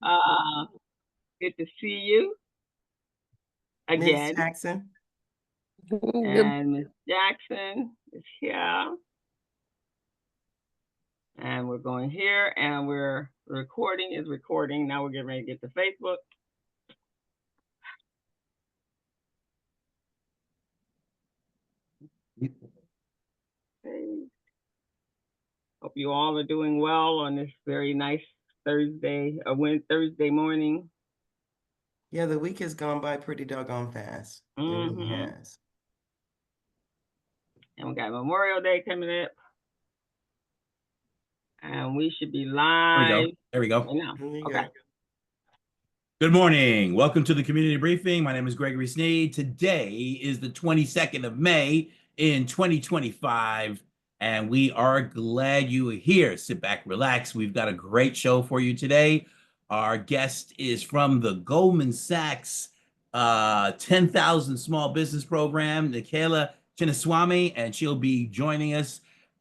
Uh, Good to see you Ms. again. Jackson. And Miss Jackson is here. And we're going here, and we're recording is recording. Now we're getting ready to get to Facebook. Okay. Hope you all are doing well on this very nice Thursday morning. Yeah, the week has gone by pretty doggone fast. It really has. And we got Memorial Day coming up. And we should be live. There we go. Right now. Okay. Good morning. Welcome to the community briefing. My name is Gregory Sneed. Today is the 22nd of May in 2025, and we are glad you are here. Sit back, relax. We've got a great show for you today. Our guest is from the Goldman Sachs 10,000 Small Business Program, Nicaela Chinnaswarmy, and she'll be joining us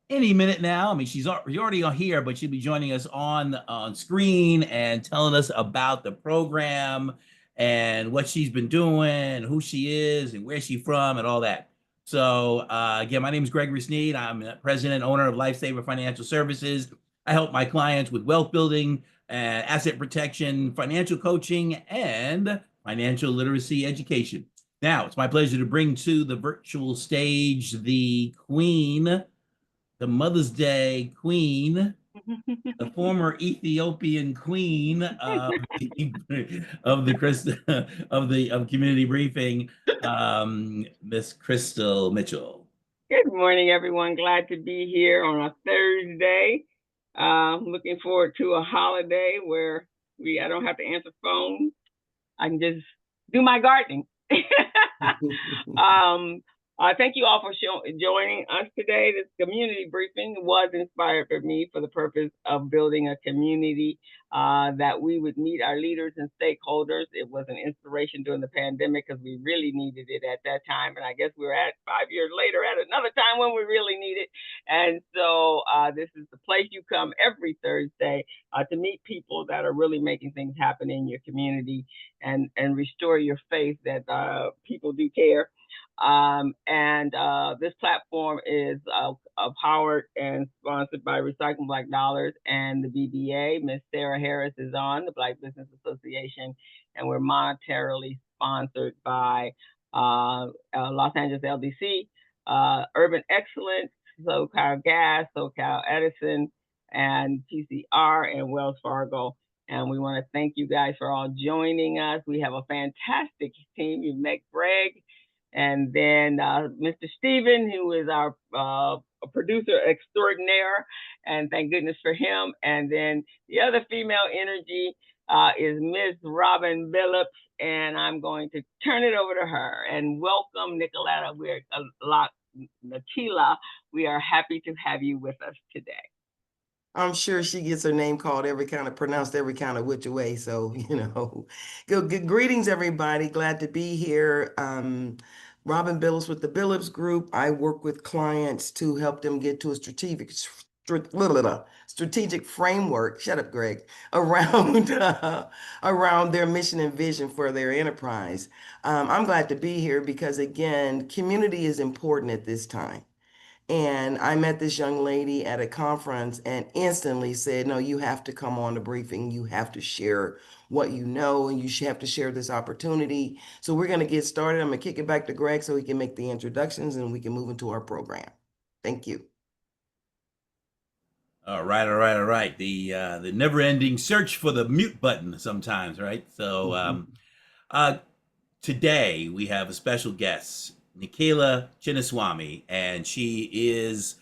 any minute now. I mean, she's already on here, but she'll be joining us on screen and telling us about the program and what she's been doing, who she is, and where she's from, and all that. So again, my name is Gregory Sneed. I'm president and owner of Lifesaver Financial Services. I help my clients with wealth building, asset protection, financial coaching, and financial literacy education. Now, it's my pleasure to bring to the virtual stage the Queen, the Mother's Day Queen, the former Ethiopian Queen of Community Briefing, Miss Crystal Mitchell. Good morning, everyone. Glad to be here on a Thursday. Looking forward to a holiday where I don't have to answer phones. I can just do my gardening. Thank you all for joining us today. This community briefing was inspired for me for the purpose of building a community that we would meet our leaders and stakeholders. It was an inspiration during the pandemic because we really needed it at that time. And I guess we're at 5 years later at another time when we really need it. And so this is the place you come every Thursday to meet people that are really making things happen in your community and restore your faith that people do care. This platform is powered and sponsored by Recycle Black Dollars and the BBA. Miss Sarah Harris is on the Black Business Association, and we're monetarily sponsored by Los Angeles LDC, Urban Excellence, SoCal Gas, SoCal Edison, and PCR and Wells Fargo. And we want to thank you guys for all joining us. We have a fantastic team. You've met Greg, and then Mr. Steven, who is our producer extraordinaire, and thank goodness for him. And then the other female energy is Miss Robin Billups, and I'm going to turn it over to her. And welcome, Nicaela. Nicaela, we are happy to have you with us today. I'm sure she gets her name called pronounced every kind of which way. So, good greetings, everybody. Glad to be here. Robin Billups with the Billups Group. I work with clients to help them get to a strategic framework. Shut up, Greg. Around their mission and vision for their enterprise. I'm glad to be here because, again, community is important at this time. And I met this young lady at a conference and instantly said, no, you have to come on the briefing. You have to share what you know, and you have to share this opportunity. So we're going to get started. I'm going to kick it back to Greg so he can make the introductions and we can move into our program. Thank you. All right. The never-ending search for the mute button sometimes, right? So today we have a special guest, Nicaela Chinnaswarmy, and she is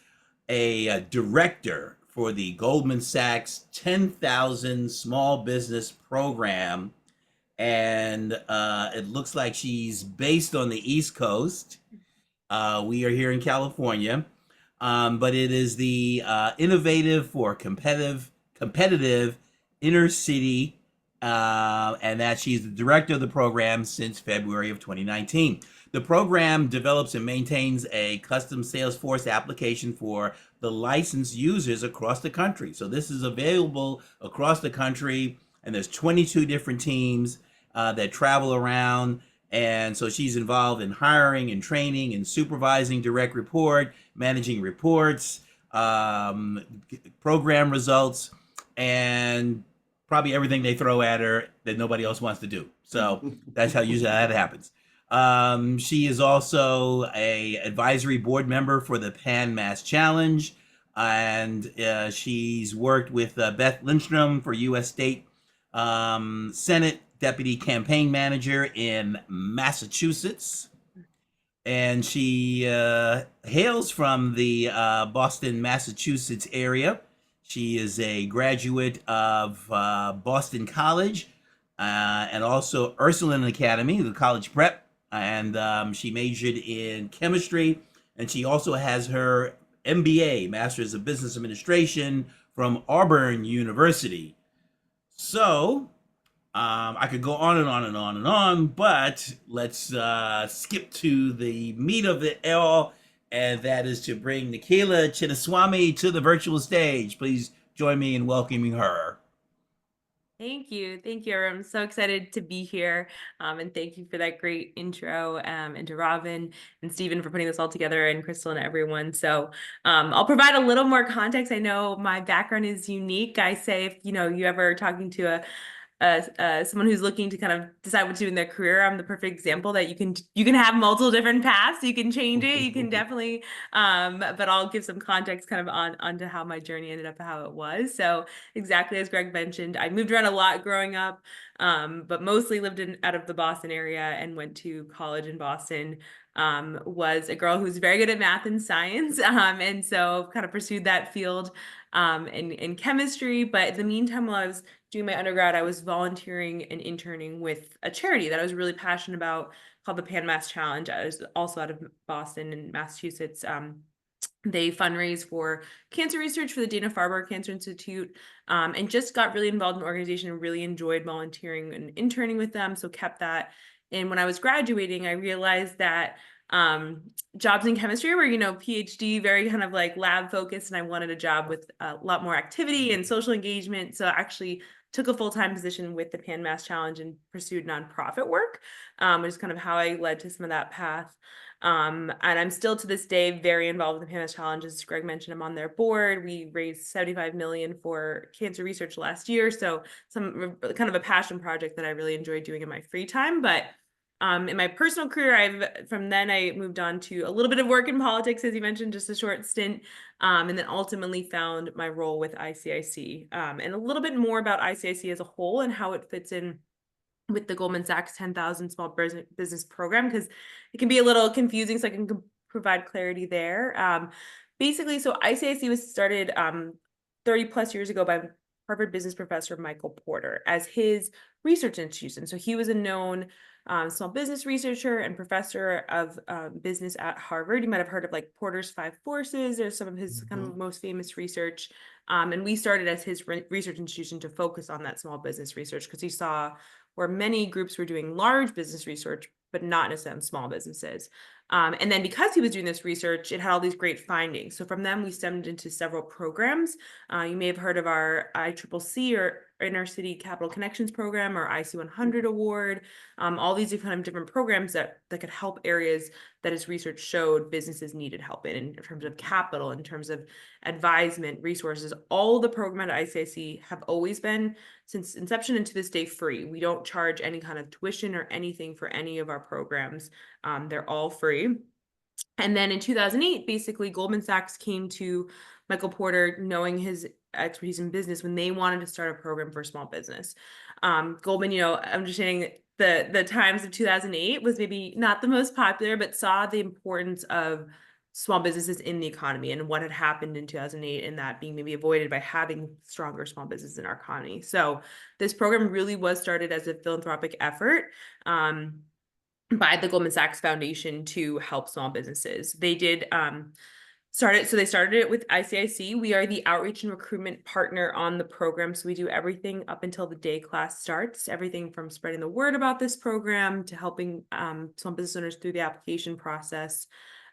a director for the Goldman Sachs 10,000 Small Business Program. And it looks like she's based on the East Coast. We are here in California, but it is the Innovative for Competitive Inner City, and that she's the director of the program since February of 2019. The program develops and maintains a custom Salesforce application for the licensed users across the country. So this is available across the country and there's 22 different teams that travel around. And so she's involved in hiring and training and supervising direct report, managing reports, program results, and probably everything they throw at her that nobody else wants to do. So that's how usually that happens. She is also a advisory board member for the Pan Mass Challenge, and she's worked with Beth Lindstrom for U.S. State Senate Deputy Campaign Manager in Massachusetts. And she hails from the Boston, Massachusetts area. She is a graduate of Boston College and also Ursuline Academy, the college prep. And she majored in chemistry. And she also has her MBA, Master's of Business Administration, from Auburn University. So I could go on and on and on and on, but let's skip to the meat of it all, and that is to bring Nicaela Chinnaswarmy to the virtual stage. Please join me in welcoming her. Thank you. Thank you. I'm so excited to be here. And thank you for that great intro, and to Robin and Stephen for putting this all together, and Crystal and everyone. So I'll provide a little more context. I know my background is unique. I say, if you ever talking to someone who's looking to kind of decide what to do in their career, I'm the perfect example that you can have multiple different paths. You can change it. You can definitely, but I'll give some context kind of onto how my journey ended up how it was. So exactly as Greg mentioned, I moved around a lot growing up, but mostly lived out of the Boston area and went to college in Boston. Was a girl who was very good at math and science, and so kind of pursued that field in chemistry. But in the meantime, while I was doing my undergrad, I was volunteering and interning with a charity that I was really passionate about called the Pan Mass Challenge. I was also out of Boston and Massachusetts. They fundraise for cancer research for the Dana-Farber Cancer Institute, and just got really involved in the organization and really enjoyed volunteering and interning with them, so kept that. And when I was graduating, I realized that jobs in chemistry were, PhD, very kind of like lab focused, and I wanted a job with a lot more activity and social engagement. So I actually took a full-time position with the Pan Mass Challenge and pursued nonprofit work, which is kind of how I led to some of that path. And I'm still to this day very involved with the Pan Mass Challenge. As Greg mentioned, I'm on their board. We raised $75 million for cancer research last year. So some kind of a passion project that I really enjoy doing in my free time. But in my personal career, from then I moved on to a little bit of work in politics, as you mentioned, just a short stint, and then ultimately found my role with ICIC, and a little bit more about ICIC as a whole and how it fits in with the Goldman Sachs 10,000 Small Business Program, because it can be a little confusing, so I can provide clarity there. Basically, so ICIC was started 30 plus years ago by Harvard business professor Michael Porter as his research institution. So he was a known small business researcher and professor of business at Harvard. You might have heard of like Porter's 5 Forces or some of his kind of most famous research. And we started as his research institution to focus on that small business research, because he saw where many groups were doing large business research, but not necessarily small businesses. And then because he was doing this research, it had all these great findings. So from them, we stemmed into several programs. You may have heard of our ICCC or Inner City Capital Connections Program or IC100 Award, all these kind of different programs that could help areas that his research showed businesses needed help in terms of capital, in terms of advisement, resources. All the programs at ICIC have always been, since inception and to this day, free. We don't charge any kind of tuition or anything for any of our programs. They're all free. And then in 2008, basically, Goldman Sachs came to Michael Porter, knowing his expertise in business, when they wanted to start a program for small business. Goldman, understanding the times of 2008 was maybe not the most popular, but saw the importance of small businesses in the economy and what had happened in 2008, and that being maybe avoided by having stronger small businesses in our economy. So this program really was started as a philanthropic effort by the Goldman Sachs Foundation to help small businesses. They did they started it with ICIC. We are the outreach and recruitment partner on the program. So we do everything up until the day class starts, everything from spreading the word about this program to helping small business owners through the application process.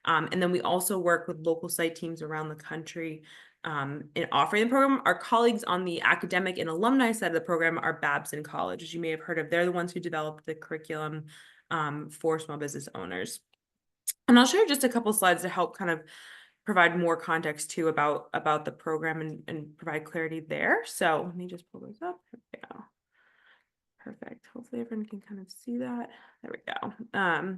And then we also work with local site teams around the country in offering the program. Our colleagues on the academic and alumni side of the program are Babson College, as you may have heard of. They're the ones who developed the curriculum for small business owners. And I'll share just a couple slides to help kind of provide more context too about the program and provide clarity there. So let me just pull those up. Here we go. Perfect. Hopefully everyone can kind of see that. There we go.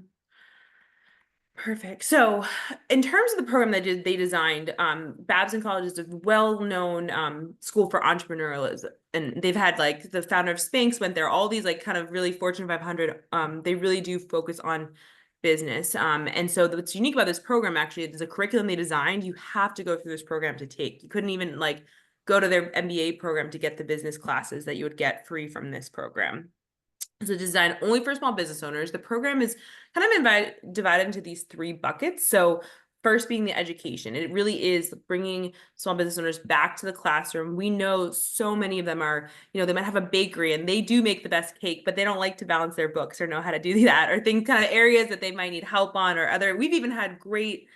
Perfect. So in terms of the program that they designed, Babson College is a well-known school for entrepreneurialism. And they've had like the founder of Spanx went there, all these like kind of really Fortune 500. They really do focus on business. And so what's unique about this program actually is the curriculum they designed. You have to go through this program to take. You couldn't even like go to their MBA program to get the business classes that you would get free from this program. So designed only for small business owners. The program is kind of divided into these 3 buckets. So first being the education. It really is bringing small business owners back to the classroom. We know so many of them are, they might have a bakery and they do make the best cake, but they don't like to balance their books or know how to do that, or think kind of areas that they might need help on, or other. We've even had great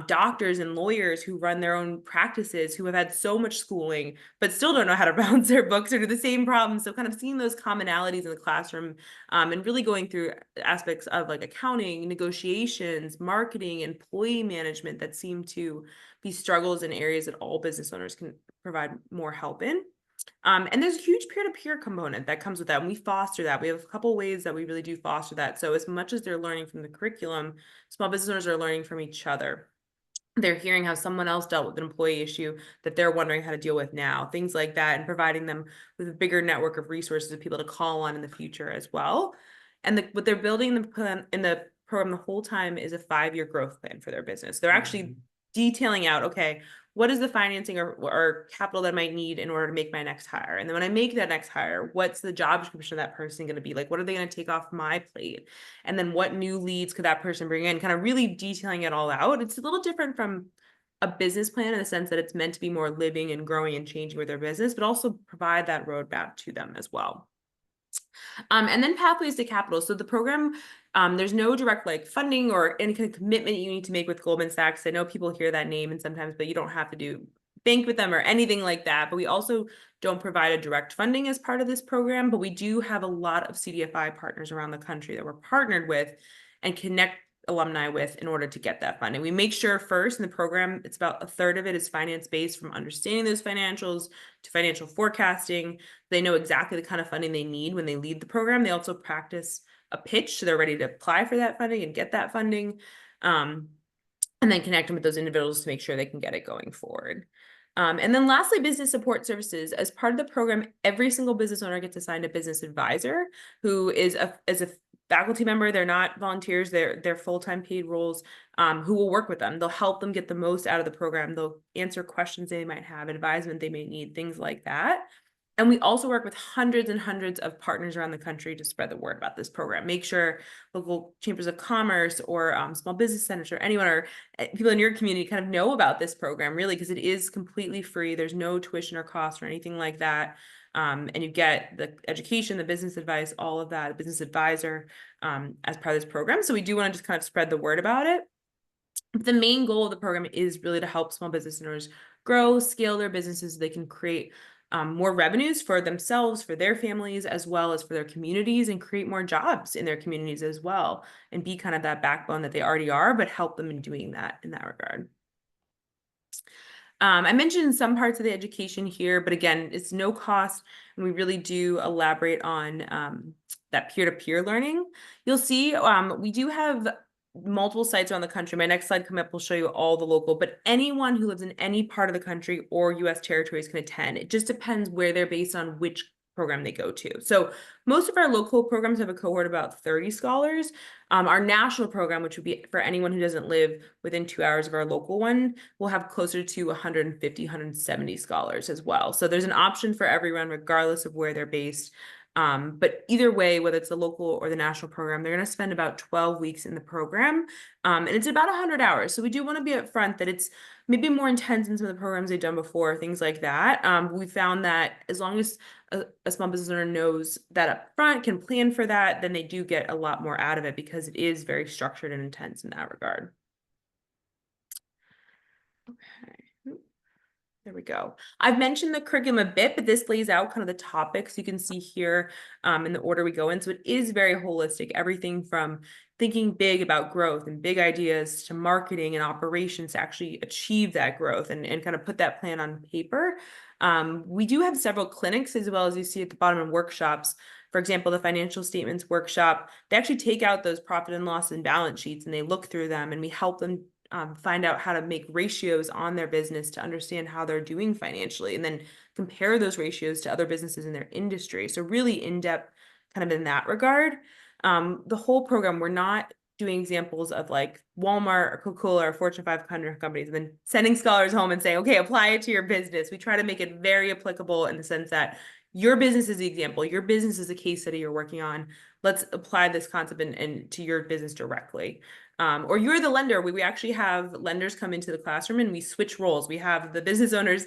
doctors and lawyers who run their own practices who have had so much schooling, but still don't know how to balance their books or do the same problems. So kind of seeing those commonalities in the classroom and really going through aspects of like accounting, negotiations, marketing, employee management that seem to be struggles in areas that all business owners can provide more help in. And there's a huge peer-to-peer component that comes with that. And we foster that. We have a couple ways that we really do foster that. So as much as they're learning from the curriculum, small business owners are learning from each other. They're hearing how someone else dealt with an employee issue that they're wondering how to deal with now, things like that, and providing them with a bigger network of resources of people to call on in the future as well. And what they're building in the program the whole time is a 5-year growth plan for their business. They're actually detailing out, okay, what is the financing or capital that I might need in order to make my next hire? And then when I make that next hire, what's the job description of that person going to be? Like, what are they going to take off my plate? And then what new leads could that person bring in? Kind of really detailing it all out. It's a little different from a business plan in the sense that it's meant to be more living and growing and changing with their business, but also provide that roadmap to them as well. And then pathways to capital. So the program, there's no direct like funding or any kind of commitment you need to make with Goldman Sachs. I know people hear that name and sometimes, but you don't have to do bank with them or anything like that. But we also don't provide a direct funding as part of this program, but we do have a lot of CDFI partners around the country that we're partnered with and connect alumni with in order to get that funding. We make sure first in the program, it's about 1/3 of it is finance-based, from understanding those financials to financial forecasting. They know exactly the kind of funding they need when they lead the program. They also practice a pitch, so they're ready to apply for that funding and get that funding, and then connect them with those individuals to make sure they can get it going forward. And then lastly, business support services. As part of the program, every single business owner gets assigned a business advisor who is a faculty member. They're not volunteers, they're full-time paid roles, who will work with them. They'll help them get the most out of the program. They'll answer questions they might have, advisement they may need, things like that. And we also work with hundreds and hundreds of partners around the country to spread the word about this program. Make sure local chambers of commerce or small business centers or anyone or people in your community kind of know about this program, really, because it is completely free. There's no tuition or cost or anything like that. And you get the education, the business advice, all of that, a business advisor as part of this program. So we do want to just kind of spread the word about it. The main goal of the program is really to help small business owners grow, scale their businesses so they can create more revenues for themselves, for their families, as well as for their communities, and create more jobs in their communities as well, and be kind of that backbone that they already are, but help them in doing that in that regard. I mentioned some parts of the education here, but again, it's no cost, and we really do elaborate on that peer-to-peer learning. You'll see we do have multiple sites around the country. My next slide coming up will show you all the local, but anyone who lives in any part of the country or U.S. territories can attend. It just depends where they're based on which program they go to. So most of our local programs have a cohort of about 30 scholars. Our national program, which would be for anyone who doesn't live within 2 hours of our local one, will have closer to 150, 170 scholars as well. So there's an option for everyone, regardless of where they're based. But either way, whether it's the local or the national program, they're going to spend about 12 weeks in the program. And it's about 100 hours. So we do want to be upfront that it's maybe more intense than some of the programs they've done before, things like that. We found that as long as a small business owner knows that up front, can plan for that, then they do get a lot more out of it because it is very structured and intense in that regard. Okay. There we go. I've mentioned the curriculum a bit, but this lays out kind of the topics you can see here in the order we go in. So it is very holistic, everything from thinking big about growth and big ideas to marketing and operations to actually achieve that growth and kind of put that plan on paper. We do have several clinics as well, as you see at the bottom, of workshops. For example, the financial statements workshop, they actually take out those profit and loss and balance sheets and they look through them, and we help them find out how to make ratios on their business to understand how they're doing financially, and then compare those ratios to other businesses in their industry. So really in-depth kind of in that regard. The whole program, we're not doing examples of like Walmart or Coca-Cola or Fortune 500 companies and then sending scholars home and saying, okay, apply it to your business. We try to make it very applicable in the sense that your business is the example. Your business is a case study you're working on. Let's apply this concept and to your business directly. Or you're the lender. We actually have lenders come into the classroom and we switch roles. We have the business owners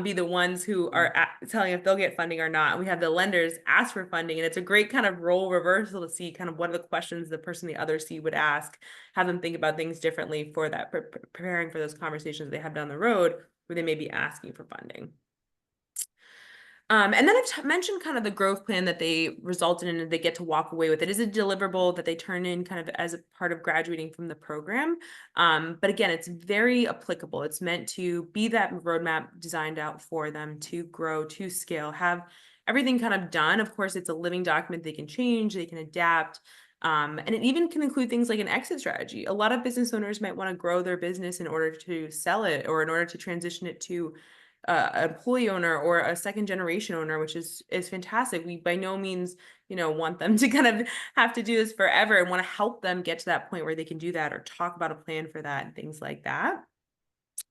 be the ones who are telling if they'll get funding or not. And we have the lenders ask for funding. And it's a great kind of role reversal to see kind of what are the questions the person in the other seat would ask, have them think about things differently for that, preparing for those conversations they have down the road where they may be asking for funding. And then I've mentioned kind of the growth plan that they resulted in and they get to walk away with. It is a deliverable that they turn in kind of as a part of graduating from the program. But again, it's very applicable. It's meant to be that roadmap designed out for them to grow, to scale, have everything kind of done. Of course, it's a living document they can change, they can adapt. And it even can include things like an exit strategy. A lot of business owners might want to grow their business in order to sell it or in order to transition it to employee owner or a second generation owner, which is fantastic. We by no means, want them to kind of have to do this forever, and want to help them get to that point where they can do that or talk about a plan for that and things like that.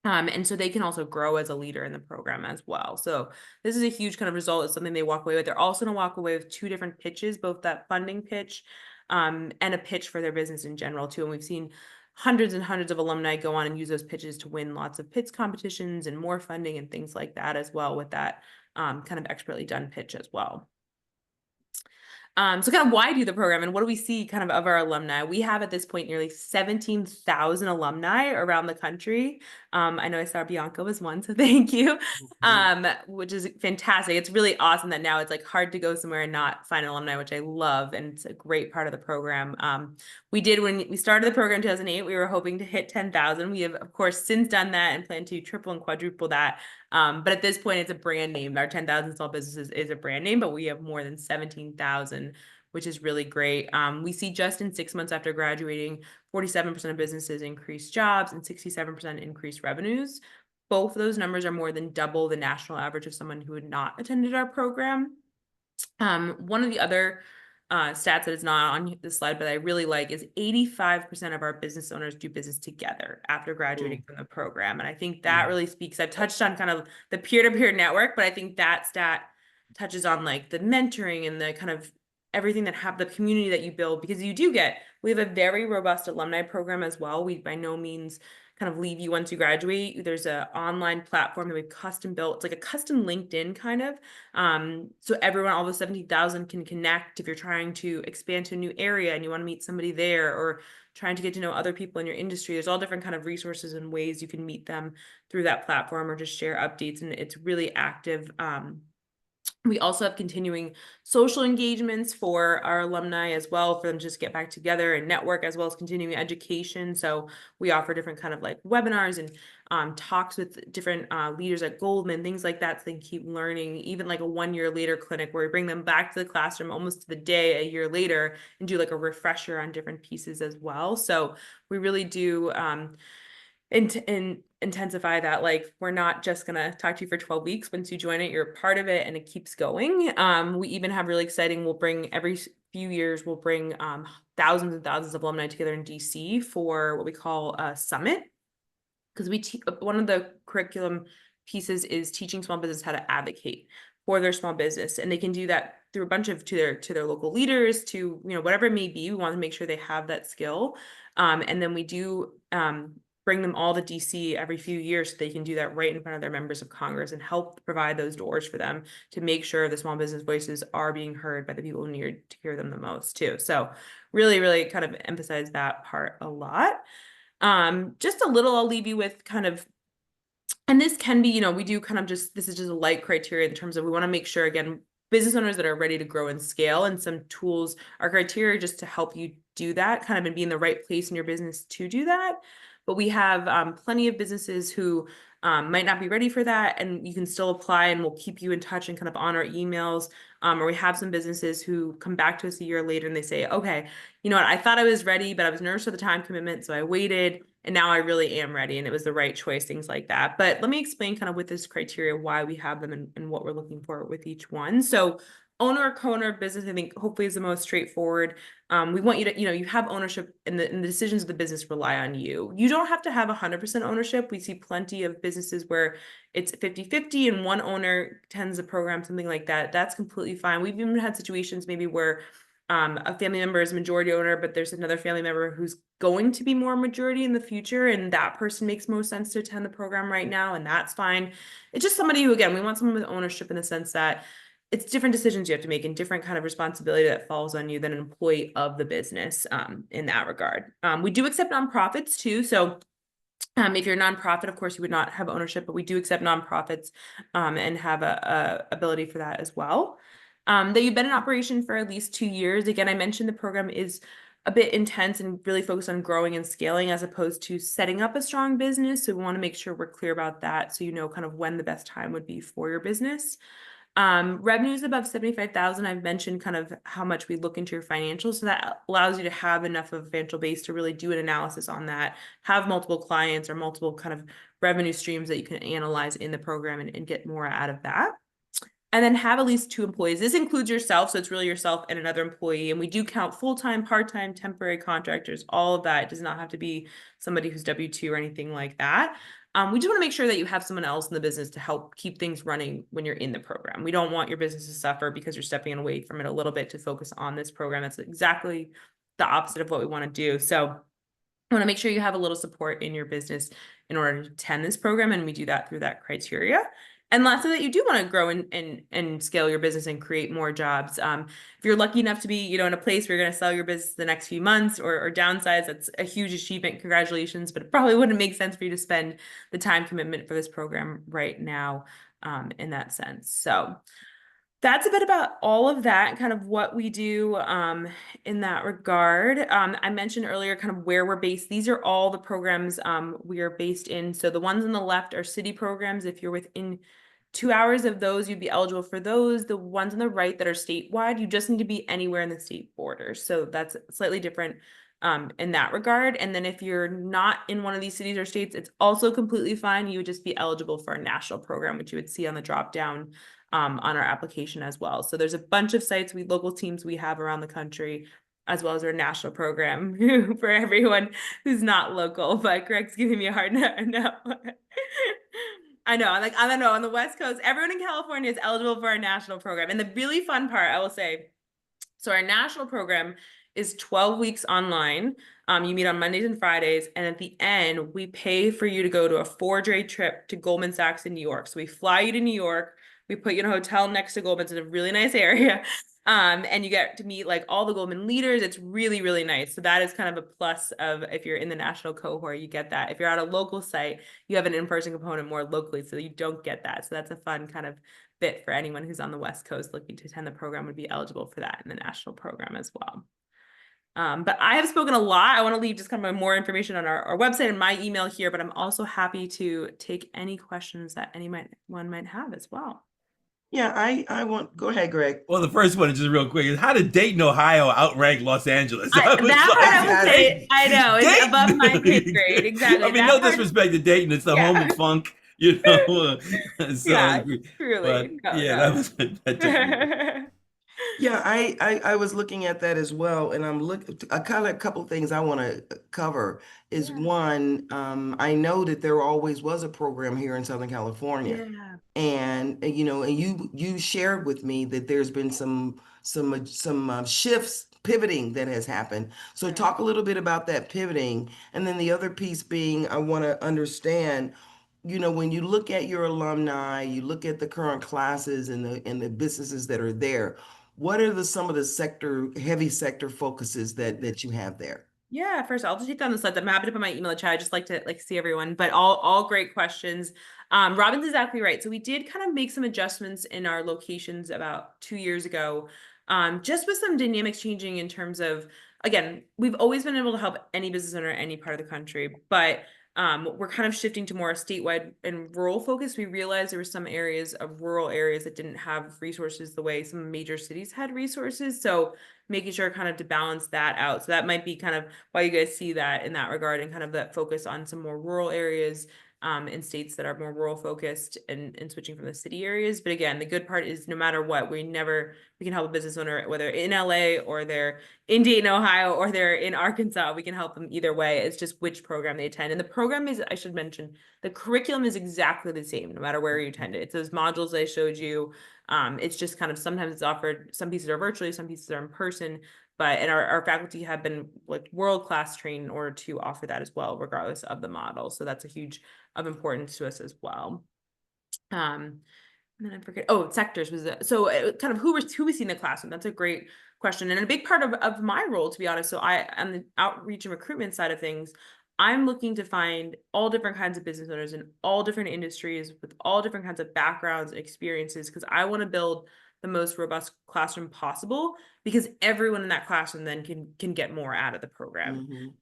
And so they can also grow as a leader in the program as well. So this is a huge kind of result. It's something they walk away with. They're also going to walk away with 2 different pitches, both that funding pitch and a pitch for their business in general too. And we've seen hundreds and hundreds of alumni go on and use those pitches to win lots of pitch competitions and more funding and things like that as well with that kind of expertly done pitch as well. So kind of why do the program and what do we see kind of our alumni? We have at this point nearly 17,000 alumni around the country. I know I saw Bianca was one, so thank you, which is fantastic. It's really awesome that now it's like hard to go somewhere and not find an alumni, which I love. And it's a great part of the program. When we started the program in 2008, we were hoping to hit 10,000. We have, of course, since done that and plan to triple and quadruple that. But at this point, it's a brand name. Our 10,000 small businesses is a brand name, but we have more than 17,000, which is really great. We see just in 6 months after graduating, 47% of businesses increased jobs and 67% increased revenues. Both of those numbers are more than double the national average of someone who had not attended our program. One of the other stats that is not on this slide, but I really like is 85% of our business owners do business together after graduating from the program. And I think that really speaks, I've touched on kind of the peer-to-peer network, but I think that stat touches on like the mentoring and the kind of everything that have the community that you build, because we have a very robust alumni program as well. We by no means kind of leave you once you graduate. There's an online platform that we've custom built. It's like a custom LinkedIn kind of. So everyone, all the 17,000 can connect if you're trying to expand to a new area and you want to meet somebody there or trying to get to know other people in your industry. There's all different kind of resources and ways you can meet them through that platform or just share updates. And it's really active. We also have continuing social engagements for our alumni as well, for them to just get back together and network, as well as continuing education. So we offer different kind of like webinars and talks with different leaders at Goldman, things like that, so they can keep learning, even like a 1 year later clinic where we bring them back to the classroom almost to the day a year later and do like a refresher on different pieces as well. So we really do intensify that. Like, we're not just gonna talk to you for 12 weeks. Once you join it, you're a part of it and it keeps going. We even have really exciting, we'll bring every few years, we'll bring thousands and thousands of alumni together in DC for what we call a summit. Because one of the curriculum pieces is teaching small business how to advocate for their small business. And they can do that through a bunch of to their local leaders, to whatever it may be. We want to make sure they have that skill. And then we do bring them all to DC every few years so they can do that right in front of their members of Congress and help provide those doors for them to make sure the small business voices are being heard by the people who need to hear them the most too. So really, really kind of emphasize that part a lot. Just a little, I'll leave you with kind of And this can be, you know, we do kind of just, this is just a light criteria in terms of, we want to make sure, again, business owners that are ready to grow and scale, and some tools are criteria just to help you do that, kind of, and be in the right place in your business to do that. But we have plenty of businesses who might not be ready for that, and you can still apply, and we'll keep you in touch and kind of on our emails. Or we have some businesses who come back to us a year later and they say, okay, you know what, I thought I was ready, but I was nervous for the time commitment, so I waited, and now I really am ready, and it was the right choice, things like that. But let me explain kind of with this criteria why we have them, and what we're looking for with each one. So owner or co-owner of business, I think hopefully is the most straightforward. We want you to, you know, you have ownership, and the decisions of the business rely on you. You don't have to have 100% ownership. We see plenty of businesses where it's 50-50 and one owner tends the program, something like that. That's completely fine. We've even had situations maybe where a family member is majority owner, but there's another family member who's going to be more majority in the future, and that person makes most sense to attend the program right now, and that's fine. It's just somebody who, again, we want someone with ownership in the sense that it's different decisions you have to make, and different kind of responsibility that falls on you than an employee of the business in that regard. We do accept nonprofits too. So if you're a nonprofit, of course, you would not have ownership, but we do accept nonprofits and have a ability for that as well. That you've been in operation for at least 2 years. Again, I mentioned the program is a bit intense and really focused on growing and scaling as opposed to setting up a strong business. So we want to make sure we're clear about that, so you know kind of when the best time would be for your business. Revenues above 75,000. I've mentioned kind of how much we look into your financials. So that allows you to have enough of a financial base to really do an analysis on that, have multiple clients or multiple kind of revenue streams that you can analyze in the program, and get more out of that. And then have at least 2 employees. This includes yourself, so it's really yourself and another employee. And we do count full-time, part-time, temporary contractors, all of that. It does not have to be somebody who's W-2 or anything like that. We just want to make sure that you have someone else in the business to help keep things running when you're in the program. We don't want your business to suffer because you're stepping away from it a little bit to focus on this program. That's exactly the opposite of what we want to do. So I want to make sure you have a little support in your business in order to attend this program, and we do that through that criteria. And lastly, that you do want to grow and scale your business and create more jobs. If you're lucky enough to be, you know, in a place where you're going to sell your business the next few months, or downsize, that's a huge achievement. Congratulations, but it probably wouldn't make sense for you to spend the time commitment for this program right now in that sense. So that's a bit about all of that, kind of what we do in that regard. I mentioned earlier kind of where we're based. These are all the programs we are based in. So the ones on the left are city programs. If you're within 2 hours of those, you'd be eligible for those. The ones on the right that are statewide, you just need to be anywhere in the state borders. So that's slightly different in that regard. And then if you're not in one of these cities or states, it's also completely fine. You would just be eligible for a national program, which you would see on the drop down on our application as well. So there's a bunch of sites, local teams we have around the country, as well as our national program for everyone who's not local. But Greg's giving me a hard no. I know, I don't know, on the West Coast, everyone in California is eligible for our national program. And the really fun part, I will say, so our national program is 12 weeks online. You meet on Mondays and Fridays, and at the end, we pay for you to go to a 4-day trip to Goldman Sachs in New York. So we fly you to New York, we put you in a hotel next to Goldman's in a really nice area. And you get to meet like all the Goldman leaders. It's really, really nice. So that is kind of a plus of if you're in the national cohort, you get that. If you're at a local site, you have an in-person component more locally, so you don't get that. So that's a fun kind of bit for anyone who's on the West Coast looking to attend the program, would be eligible for that in the national program as well. But I have spoken a lot. I want to leave just kind of more information on our website and my email here, but I'm also happy to take any questions that anyone might have as well. Yeah, I want, go ahead, Greg. Well, the first one is just real quick. Is how did Dayton, Ohio outrank Los Angeles? That part I would say, I know, it's Dayton. above my pay grade. Exactly. I mean, no disrespect to Dayton. It's the home of funk, you know. So, yeah, truly. But that was that. Yeah, I was looking at that as well, and a couple of things I want to cover is one, I know that there always was a program here in Southern California. Yeah. And you know, and you shared with me that there's been some shifts, pivoting that has happened. So talk a little bit about that pivoting, and then the other piece being, I want to understand, you know, when you look at your alumni, you look at the current classes and the businesses that are there, what are some of the heavy sector focuses that you have there? Yeah, first I'll just take down the slides. I'm happy to put my email in the chat. I just like to see everyone, but all great questions. Robin's exactly right. So we did kind of make some adjustments in our locations about 2 years ago, just with some dynamics changing in terms of, again, we've always been able to help any business owner in any part of the country, but we're kind of shifting to more statewide and rural focus. We realized there were some areas of rural areas that didn't have resources the way some major cities had resources. So making sure kind of to balance that out. So that might be kind of why you guys see that in that regard, and kind of that focus on some more rural areas in states that are more rural focused, and switching from the city areas. But again, the good part is no matter what, we can help a business owner, whether in LA or they're in Dayton, Ohio, or they're in Arkansas, we can help them either way. It's just which program they attend. And the program is, I should mention, the curriculum is exactly the same, no matter where you attend it. It's those modules I showed you. It's just kind of, sometimes it's offered, some pieces are virtually, some pieces are in person, and our faculty have been like world-class trained in order to offer that as well, regardless of the model. So that's a huge of importance to us as well. And then I forget, sectors was it. So kind of who we see in the classroom. That's a great question. And a big part of my role, to be honest, so on the outreach and recruitment side of things, I'm looking to find all different kinds of business owners in all different industries with all different kinds of backgrounds and experiences, because I want to build the most robust classroom possible, because everyone in that classroom then can get more out of the program.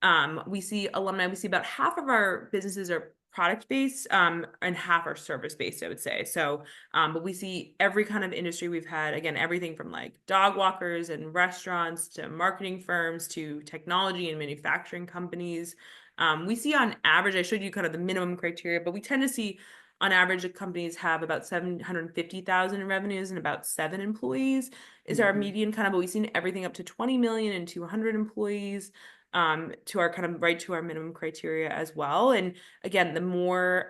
We see alumni, we see about half of our businesses are product-based, and half are service-based, I would say. So, but we see every kind of industry we've had, again, everything from like dog walkers and restaurants to marketing firms to technology and manufacturing companies. We see on average, I showed you kind of the minimum criteria, but we tend to see on average, the companies have about 750,000 in revenues and about 7 employees is our median kind of, but we've seen everything up to 20 million and 200 employees, to our kind of right to our minimum criteria as well. And again, the more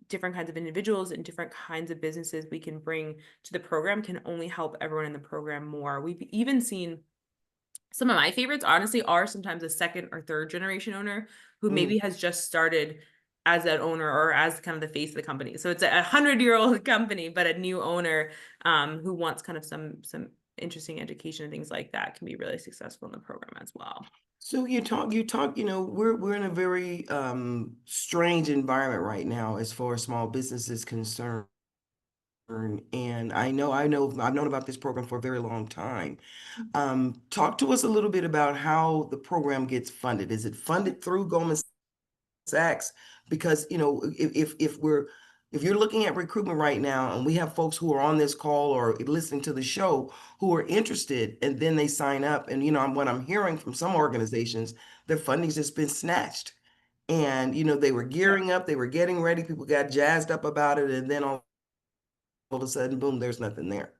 different kinds of individuals and different kinds of businesses we can bring to the program can only help everyone in the program more. We've even seen some of my favorites, honestly, are sometimes a second or third generation owner who maybe has just started as an owner or as kind of the face of the company. So it's a 100-year-old company, but a new owner who wants kind of some interesting education and things like that can be really successful in the program as well. So you talk, we're in a very strange environment right now as far as small business is concerned. And I've known about this program for a very long time. Talk to us a little bit about how the program gets funded. Is it funded through Goldman Sachs? Because, if you're looking at recruitment right now, and we have folks who are on this call or listening to the show who are interested, and then they sign up, and what I'm hearing from some organizations, their funding's just been snatched. And they were gearing up, they were getting ready, people got jazzed up about it, and then all of a sudden, boom, there's nothing there.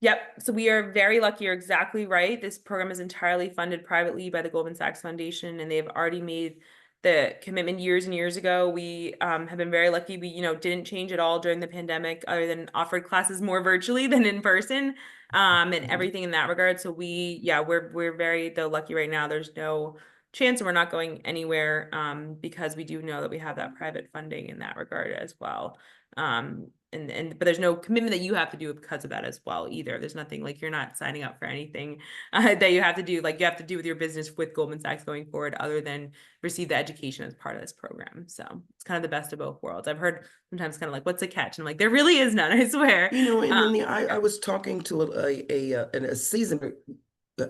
Yep. So we are very lucky. You're exactly right. This program is entirely funded privately by the Goldman Sachs Foundation, and they've already made the commitment years and years ago. We have been very lucky. We, didn't change at all during the pandemic, other than offered classes more virtually than in person, and everything in that regard. So we're very lucky right now. There's no chance, and we're not going anywhere, because we do know that we have that private funding in that regard as well. But there's no commitment that you have to do because of that as well either. There's nothing like, you're not signing up for anything that you have to do, like you have to do with your business with Goldman Sachs going forward, other than receive the education as part of this program. So it's kind of the best of both worlds. I've heard sometimes kind of like, what's the catch? And I'm like, there really is none, I swear. And then I was talking to a seasoned,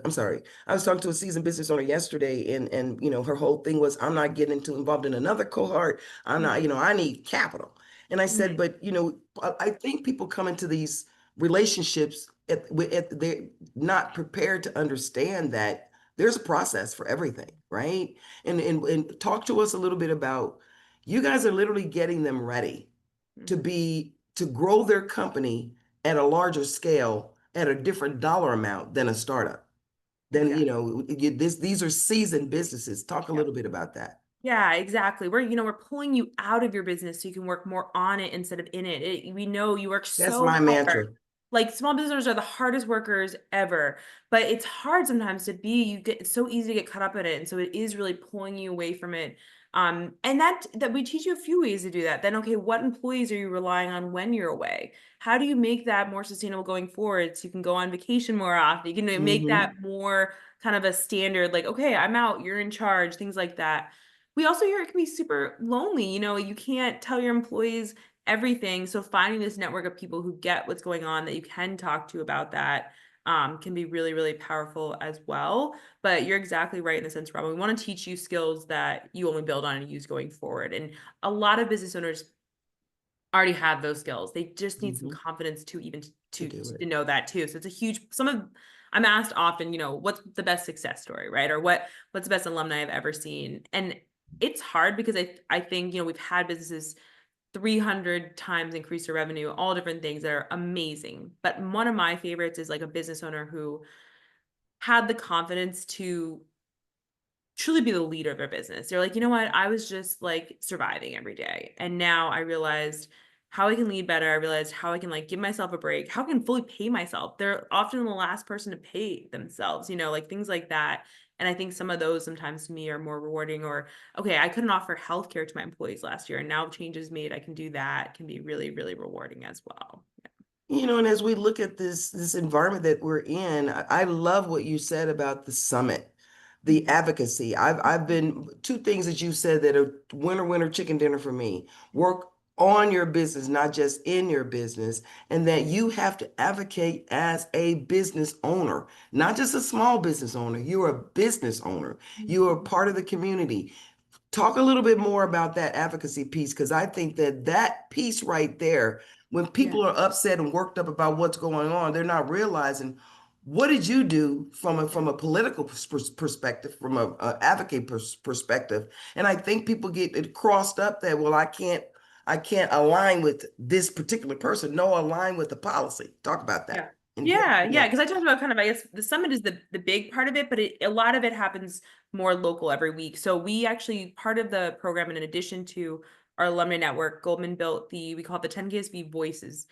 I'm sorry, I was talking to a seasoned business owner yesterday, and her whole thing was, I'm not getting involved in another cohort. I'm not, I need capital. And I said, but I think people come into these relationships they're not prepared to understand that there's a process for everything, right? And talk to us a little bit about, you guys are literally getting them ready to grow their company at a larger scale, at a different dollar amount than a startup. Then these are seasoned businesses. Talk a little bit about that. Yeah, exactly. We're pulling you out of your business so you can work more on it instead of in it. We know you work so hard. That's my mantra. like small business owners are the hardest workers ever, but it's hard sometimes to be, it's so easy to get caught up in it. And so it is really pulling you away from it. And that we teach you a few ways to do that. Then, okay, what employees are you relying on when you're away? How do you make that more sustainable going forward? So you can go on vacation more often. You can make that more kind of a standard, like, okay, I'm out, you're in charge, things like that. We also hear it can be super lonely. You can't tell your employees everything. So finding this network of people who get what's going on that you can talk to about that can be really, really powerful as well. But you're exactly right in the sense, Rob, we want to teach you skills that you only build on and use going forward. And a lot of business owners already have those skills. They just need some confidence to even to know that too. So it's a huge, I'm asked often, what's the best success story, right? Or what's the best alumni I've ever seen? And it's hard because I think, we've had businesses 300 times increase their revenue, all different things that are amazing. But one of my favorites is like a business owner who had the confidence to truly be the leader of their business. They're like, you know what? I was just like surviving every day. And now I realized how I can lead better. I realized how I can like give myself a break, how I can fully pay myself. They're often the last person to pay themselves, like things like that. And I think some of those sometimes to me are more rewarding. Or, okay, I couldn't offer healthcare to my employees last year, and now changes made, I can do that. It can be really, really rewarding as well. And as we look at this environment that we're in, I love what you said about the summit, the advocacy. I've been two things that you said that are winner chicken dinner for me. Work on your business, not just in your business, and that you have to advocate as a business owner, not just a small business owner. You're a business owner. You are part of the community. Talk a little bit more about that advocacy piece, because I think that piece right there, when people are upset and worked up about what's going on, they're not realizing what did you do from a political perspective, from a advocate perspective. And I think people get it crossed up that, well, I can't align with this particular person. No, align with the policy. Talk about that. Yeah. Because I talked about kind of, I guess the summit is the big part of it, but a lot of it happens more local every week. So we actually, part of the program, in addition to our alumni network, Goldman built we call it the 10KSB Voices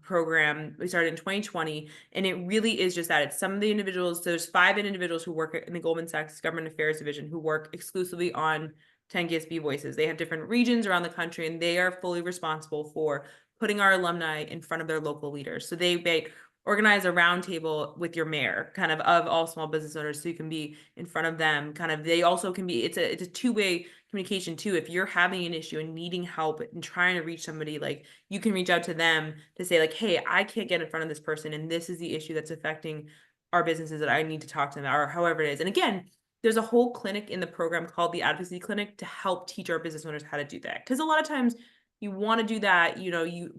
program. We started in 2020, and it really is just that. It's some of the individuals, there's 5 individuals who work in the Goldman Sachs Government Affairs Division who work exclusively on 10KSB Voices. They have different regions around the country, and they are fully responsible for putting our alumni in front of their local leaders. So they organize a roundtable with your mayor, kind of all small business owners, so you can be in front of them. Kind of, they also can be, it's a two-way communication too. If you're having an issue and needing help and trying to reach somebody, like, you can reach out to them to say like, hey, I can't get in front of this person, and this is the issue that's affecting our businesses that I need to talk to them, or however it is. And again, there's a whole clinic in the program called the Advocacy Clinic to help teach our business owners how to do that. Because a lot of times you want to do that,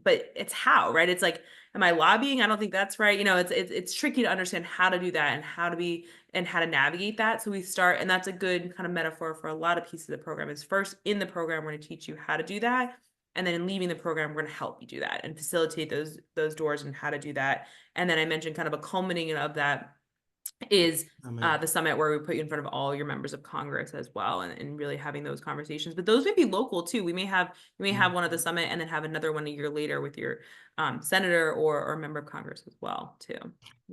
but it's how, right? It's like, am I lobbying? I don't think that's right. It's tricky to understand how to do that and how to navigate that. So we start, and that's a good kind of metaphor for a lot of pieces of the program, is first in the program, we're going to teach you how to do that. And then in leaving the program, we're going to help you do that and facilitate those doors and how to do that. And then I mentioned kind of a culminating of that is the summit, where we put you in front of all your members of Congress as well, and really having those conversations. But those may be local too. We may have one at the summit and then have another one a year later with your senator or member of Congress as well too.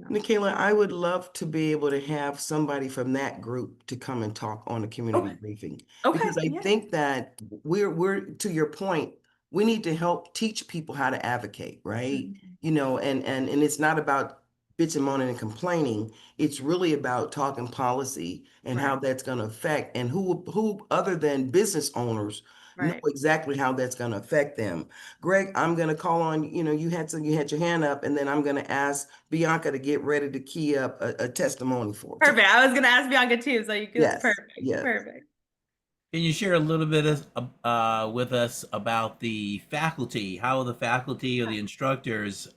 Nicaela, I would love to be able to have somebody from that group to come and talk on a community briefing. Okay. Because I think that we're to your point, we need to help teach people how to advocate, right? And it's not about bitching, moaning, and complaining. It's really about talking policy and how that's going to affect, and who other than business owners know exactly how that's going to affect them. Greg, I'm going to call on, you had your hand up, and then I'm going to ask Bianca to get ready to key up a testimony for. Perfect. I was going to ask Bianca too, so you could. Yes. Perfect. Yes. Perfect. Can you share a little bit with us about the faculty? How are the faculty or the instructors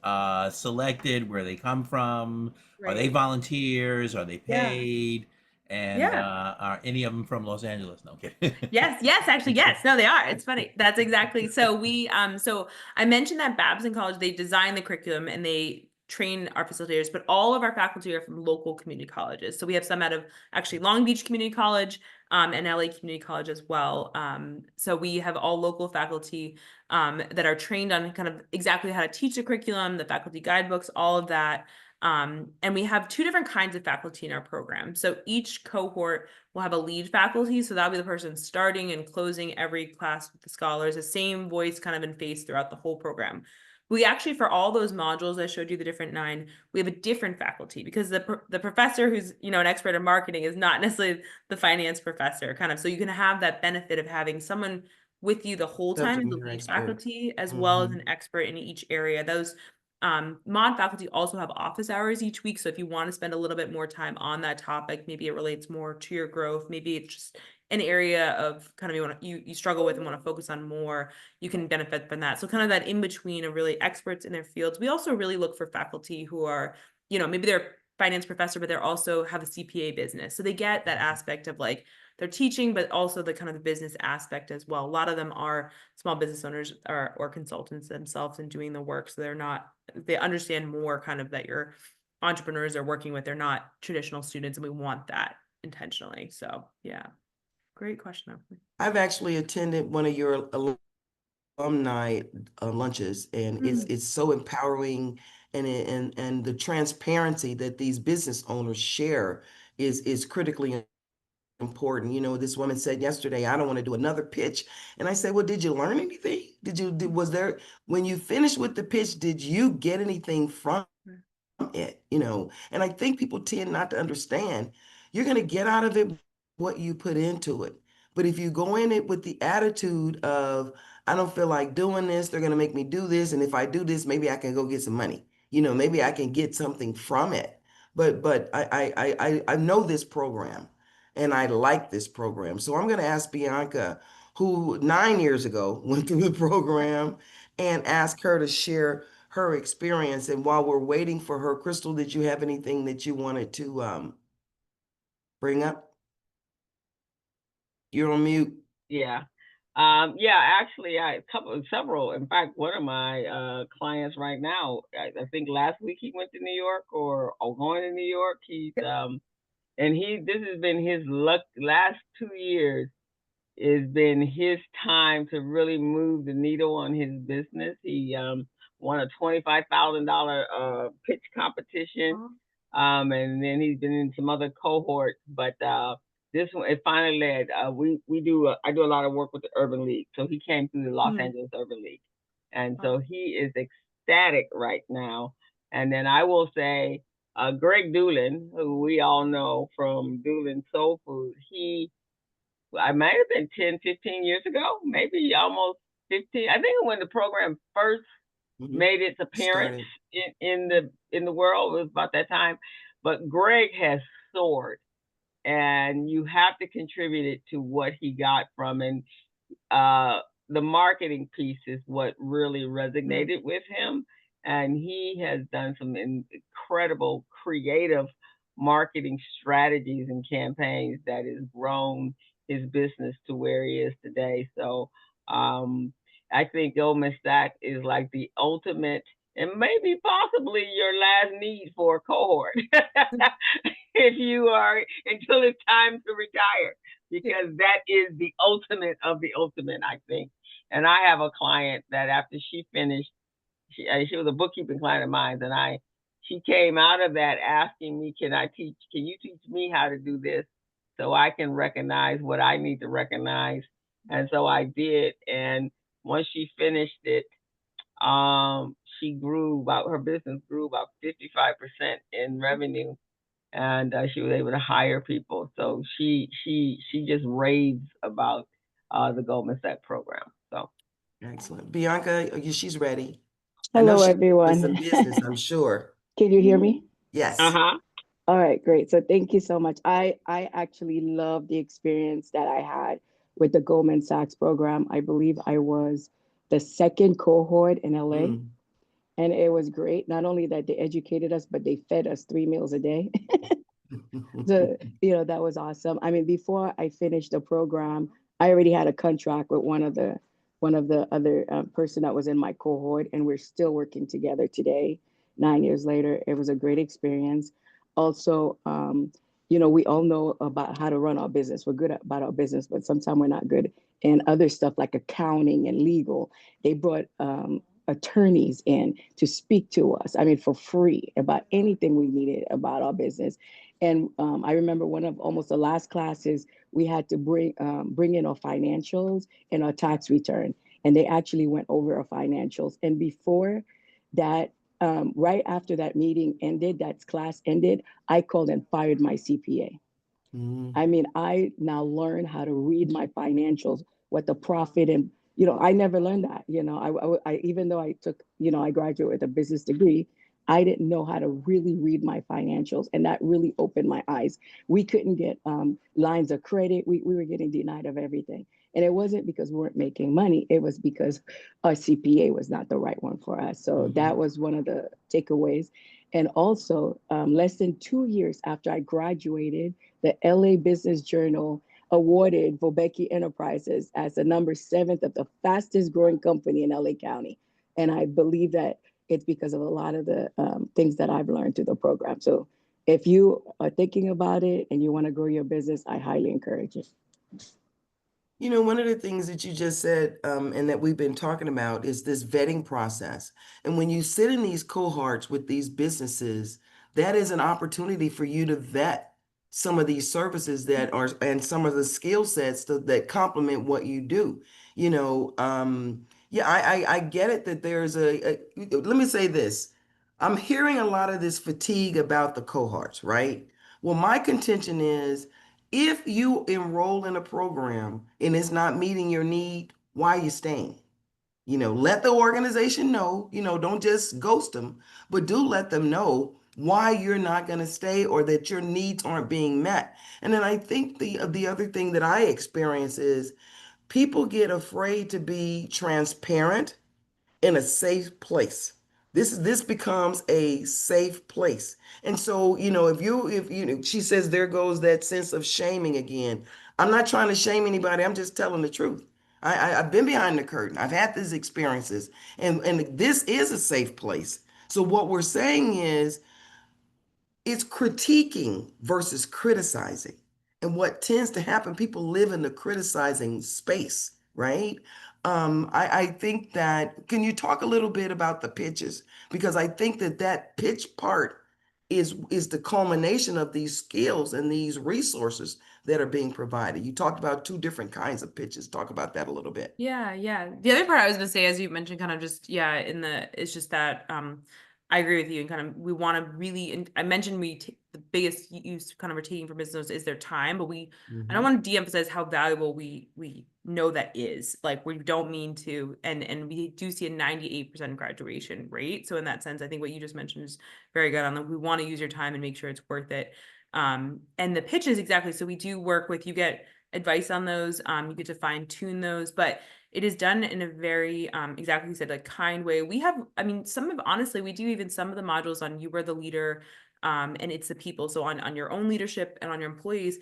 selected? Where they come from? Are they volunteers? Are they paid? And are any of them from Los Angeles? No, okay. Yes, actually, yes. No, they are. It's funny. That's exactly. So so I mentioned that Babson College, they designed the curriculum, and they train our facilitators, but all of our faculty are from local community colleges. So we have some out of actually Long Beach Community College and LA Community College as well. So we have all local faculty that are trained on kind of exactly how to teach the curriculum, the faculty guidebooks, all of that. And we have 2 different kinds of faculty in our program. So each cohort will have a lead faculty. So that'll be the person starting and closing every class with the scholars, the same voice kind of in face throughout the whole program. We actually, for all those modules, I showed you the different 9, we have a different faculty because the professor who's, you know, an expert in marketing is not necessarily the finance professor kind of. So you can have that benefit of having someone with you the whole time as the lead faculty, as well as an expert in each area. Those mod faculty also have office hours each week. So if you want to spend a little bit more time on that topic, maybe it relates more to your growth, maybe it's just an area of kind of you struggle with and want to focus on more, you can benefit from that. So kind of that in between of really experts in their fields. We also really look for faculty who are, you know, maybe they're a finance professor, but they're also have a CPA business. So they get that aspect of like they're teaching, but also the kind of the business aspect as well. A lot of them are small business owners or consultants themselves and doing the work. So they understand more kind of that your entrepreneurs are working with. They're not traditional students, and we want that intentionally. So yeah. Great question. I've actually attended one of your alumni lunches, and it's so empowering, and the transparency that these business owners share is critically important. You know, this woman said yesterday, I don't want to do another pitch. And I said, well, did you learn anything? Was there, when you finished with the pitch, did you get anything from it? You know, and I think people tend not to understand you're going to get out of it what you put into it. But if you go in it with the attitude of, I don't feel like doing this, they're going to make me do this, and if I do this, maybe I can go get some money. You know, maybe I can get something from it. But I know this program, and I like this program. So I'm going to ask Bianca, who 9 years ago went through the program, and ask her to share her experience. And while we're waiting for her, Crystal, did you have anything that you wanted to bring up? You're on mute. Yeah. Actually, several. In fact, one of my clients right now, I think last week he went to New York or going to New York. He's this has been his last 2 years. It's been his time to really move the needle on his business. He won a $25,000 pitch competition, and then he's been in some other cohorts. But this one, it finally led. I do a lot of work with the Urban League, so he came through the Los Angeles Urban League, and so he is ecstatic right now. And then I will say, Greg Doolin, who we all know from Doolin Soul Food, I might have been 10, 15 years ago, maybe almost 15. I think when the program first made its appearance in the world, it was about that time. But Greg has soared, and you have to contribute it to what he got from. And the marketing piece is what really resonated with him. And he has done some incredible creative marketing strategies and campaigns that has grown his business to where he is today. So I think Goldman Sachs is like the ultimate, and maybe possibly your last need for a cohort if you are, until it's time to retire, because that is the ultimate of the ultimate, I think. And I have a client that after she finished, she was a bookkeeping client of mine, and she came out of that asking me, can you teach me how to do this so I can recognize what I need to recognize? And so I did. And once she finished it, her business grew about 55% in revenue, and she was able to hire people. So she just raves about the Goldman Sachs program. So excellent. Bianca, she's ready. Hello, everyone. Some business, I'm sure. Can you hear me? Yes. All right, great. So thank you so much. I actually love the experience that I had with the Goldman Sachs program. I believe I was the second cohort in LA. And it was great. Not only that they educated us, but they fed us 3 meals a day. So, that was awesome. I mean, before I finished the program, I already had a contract with one of the other person that was in my cohort, and we're still working together today. 9 years later. It was a great experience. Also, we all know about how to run our business. We're good about our business, but sometimes we're not good in other stuff like accounting and legal. They brought attorneys in to speak to us, I mean, for free about anything we needed about our business. And I remember one of almost the last classes, we had to bring in our financials and our tax return. And they actually went over our financials. And before that, right after that meeting ended, that class ended, I called and fired my CPA. I mean, I now learned how to read my financials, what the profit and, I never learned that. I even though I took, I graduated with a business degree, I didn't know how to really read my financials. And that really opened my eyes. We couldn't get lines of credit. We were getting denied of everything. And it wasn't because we weren't making money. It was because our CPA was not the right one for us. So that was one of the takeaways. And also, less than 2 years after I graduated, the LA Business Journal awarded Vobecki Enterprises as the number 7th of the fastest growing company in LA County. And I believe that it's because of a lot of the things that I've learned through the program. So if you are thinking about it and you want to grow your business, I highly encourage it. One of the things that you just said and that we've been talking about is this vetting process. And when you sit in these cohorts with these businesses, that is an opportunity for you to vet some of these services that are and some of the skill sets that complement what you do. I get it that there's let me say this. I'm hearing a lot of this fatigue about the cohorts, right? Well, my contention is if you enroll in a program and it's not meeting your need, why are you staying? Let the organization know, don't just ghost them, but do let them know why you're not going to stay or that your needs aren't being met. And then I think the other thing that I experience is people get afraid to be transparent in a safe place. This becomes a safe place. And so, if she says there goes that sense of shaming again. I'm not trying to shame anybody. I'm just telling the truth. I've been behind the curtain. I've had these experiences, and this is a safe place. So what we're saying is it's critiquing versus criticizing. And what tends to happen, people live in the criticizing space, right? I think that, can you talk a little bit about the pitches? Because I think that pitch part is the culmination of these skills and these resources that are being provided. You talked about 2 different kinds of pitches. Talk about that a little bit. Yeah. The other part I was gonna say, as you mentioned, kind of just, it's just that I agree with you, and kind of we want to really, and I mentioned the biggest use kind of we're taking for business is their time, but I don't want to de-emphasize how valuable we know that is. Like, we don't mean to, and we do see a 98% graduation rate. So in that sense, I think what you just mentioned is very good on that. We want to use your time and make sure it's worth it. And the pitches, exactly. So we do work with, you get advice on those, you get to fine tune those, but it is done in a very, exactly you said, like, kind way. We have, I mean, honestly, we do even some of the modules on you were the leader, and it's the people. So on your own leadership and on your employees,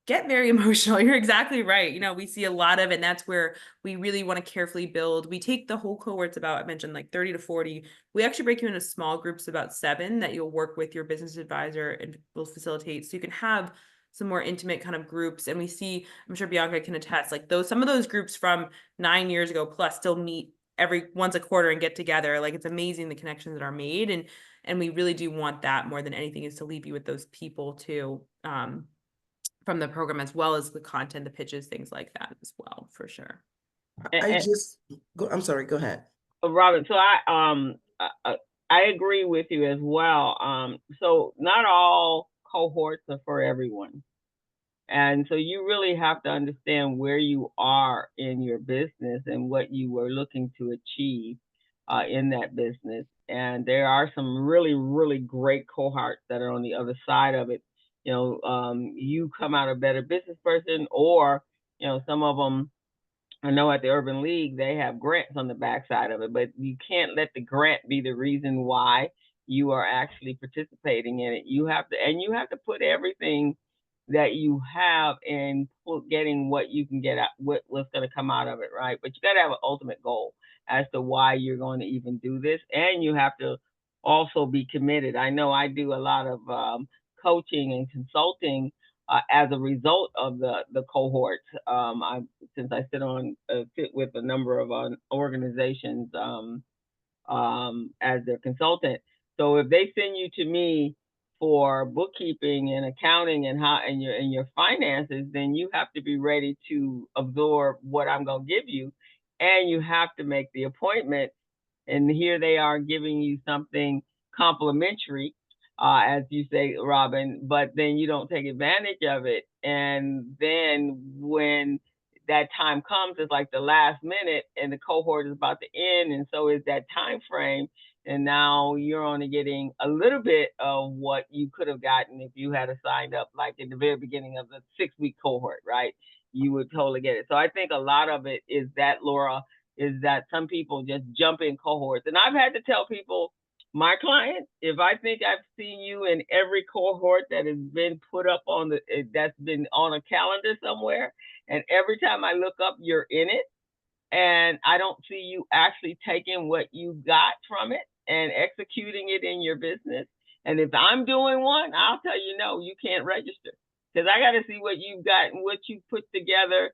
get very emotional. You're exactly right. We see a lot of, and that's where we really want to carefully build. We take the whole cohorts about, I mentioned like 30 to 40. We actually break you into small groups, about 7, that you'll work with your business advisor and will facilitate. So you can have some more intimate kind of groups. And we see, I'm sure Bianca can attest, like some of those groups from 9 years ago plus still meet every once a quarter and get together. Like, it's amazing the connections that are made. And we really do want that more than anything, is to leave you with those people too, from the program, as well as the content, the pitches, things like that as well, for sure. I'm sorry, go ahead. Robin, so I agree with you as well. So not all cohorts are for everyone. And so you really have to understand where you are in your business and what you were looking to achieve in that business. And there are some really, really great cohorts that are on the other side of it. You come out a better business person, or, some of them, I know at the Urban League, they have grants on the backside of it, but you can't let the grant be the reason why you are actually participating in it. You have to put everything that you have in getting what you can get out, what's going to come out of it, right? But you got to have an ultimate goal as to why you're going to even do this, and you have to also be committed. I know I do a lot of coaching and consulting as a result of the cohort. Since I sit with a number of organizations as their consultant. So if they send you to me for bookkeeping and accounting and your finances, then you have to be ready to absorb what I'm going to give you, and you have to make the appointment. And here they are giving you something complimentary, as you say, Robin, but then you don't take advantage of it. And then when that time comes, it's like the last minute and the cohort is about to end. And so is that time frame. And now you're only getting a little bit of what you could have gotten if you had signed up like in the very beginning of the 6-week cohort, right? You would totally get it. So I think a lot of it is that, Laura, is that some people just jump in cohorts. And I've had to tell people, my clients, if I think I've seen you in every cohort that has been put up that's been on a calendar somewhere, and every time I look up, you're in it, and I don't see you actually taking what you got from it and executing it in your business. And if I'm doing one, I'll tell you, no, you can't register, because I got to see what you've got and what you put together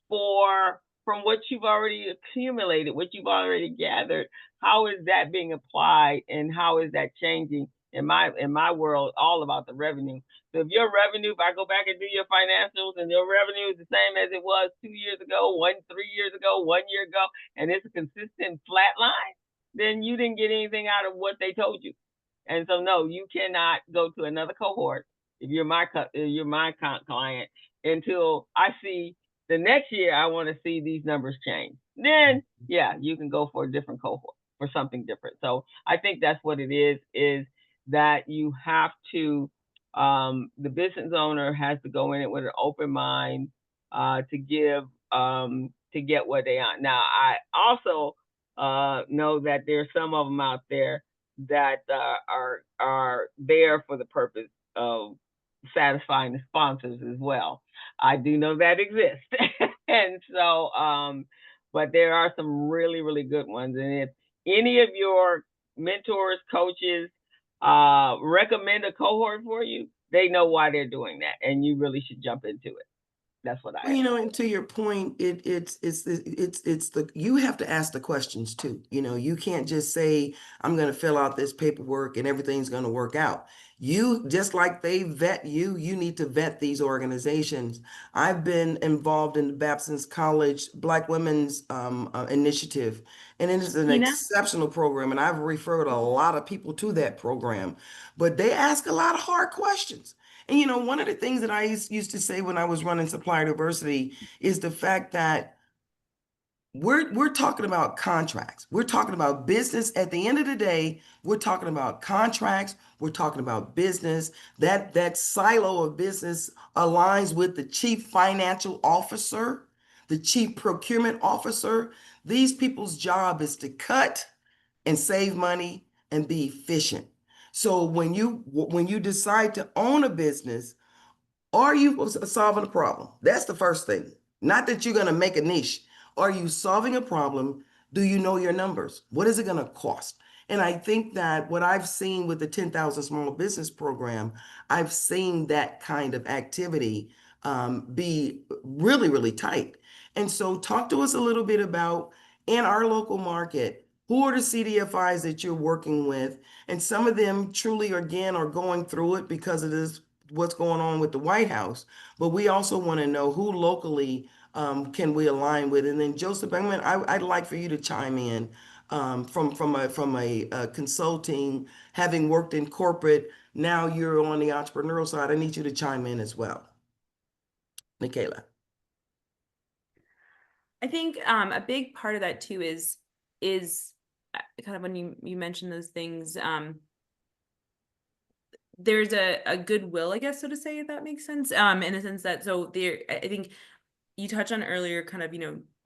from what you've already accumulated, what you've already gathered. How is that being applied, and how is that changing? In my world, all about the revenue. So if your revenue, if I go back and do your financials and your revenue is the same as it was 2 years ago, 3 years ago, 1 year ago, and it's a consistent flat line, then you didn't get anything out of what they told you. And so no, you cannot go to another cohort if you're my client until I see the next year. I want to see these numbers change. Then yeah, you can go for a different cohort, for something different. So I think that's what it is that you have to, the business owner has to go in it with an open mind to get what they want. Now, I also know that there's some of them out there that are there for the purpose of satisfying the sponsors as well. I do know that exists. And so, but there are some really, really good ones. And if any of your mentors, coaches, recommend a cohort for you, they know why they're doing that, and you really should jump into it. That's what I. Well, and to your point, it's the you have to ask the questions too. You can't just say, I'm going to fill out this paperwork and everything's going to work out. You, just like they vet you, you need to vet these organizations. I've been involved in the Babson's College Black Women's Initiative, and it is an exceptional program, and I've referred a lot of people to that program, but they ask a lot of hard questions. And one of the things that I used to say when I was running Supplier Diversity is the fact that we're talking about contracts. We're talking about business. At the end of the day, we're talking about contracts. We're talking about business. That silo of business aligns with the chief financial officer, the chief procurement officer. These people's job is to cut and save money and be efficient. So when you decide to own a business, are you solving a problem? That's the first thing. Not that you're going to make a niche. Are you solving a problem? Do you know your numbers? What is it going to cost? And I think that what I've seen with the 10,000 Small Business Program, I've seen that kind of activity be really, really tight. And so talk to us a little bit about, in our local market, who are the CDFIs that you're working with? And some of them truly, again, are going through it because of this, what's going on with the White House. But we also want to know who locally can we align with. And then Joseph, I'd like for you to chime in from a consulting, having worked in corporate, now you're on the entrepreneurial side. I need you to chime in as well. Nicaela. I think a big part of that too is kind of when you mentioned those things, there's a goodwill, I guess, so to say, if that makes sense. In the sense that, so there, I think you touched on earlier, kind of,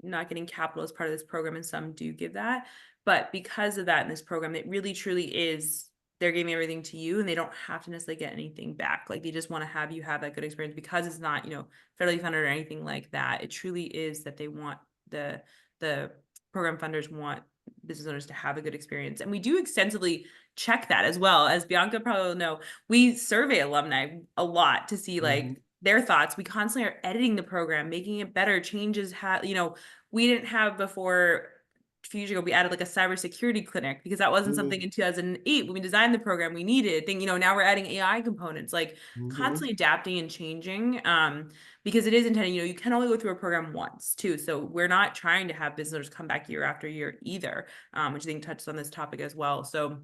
not getting capital as part of this program, and some do give that. But because of that in this program, it really truly is, they're giving everything to you and they don't have to necessarily get anything back. Like, they just want to have you have that good experience, because it's not, federally funded or anything like that. It truly is that they want the program funders want business owners to have a good experience. And we do extensively check that as well. As Bianca probably will know, we survey alumni a lot to see like their thoughts. We constantly are editing the program, making it better, changes, we didn't have before a few years ago, we added like a cybersecurity clinic because that wasn't something in 2008 when we designed the program we needed. Now we're adding AI components, like constantly adapting and changing. Because it is intended, you can only go through a program once too. So we're not trying to have business owners come back year after year either, which I think touches on this topic as well. So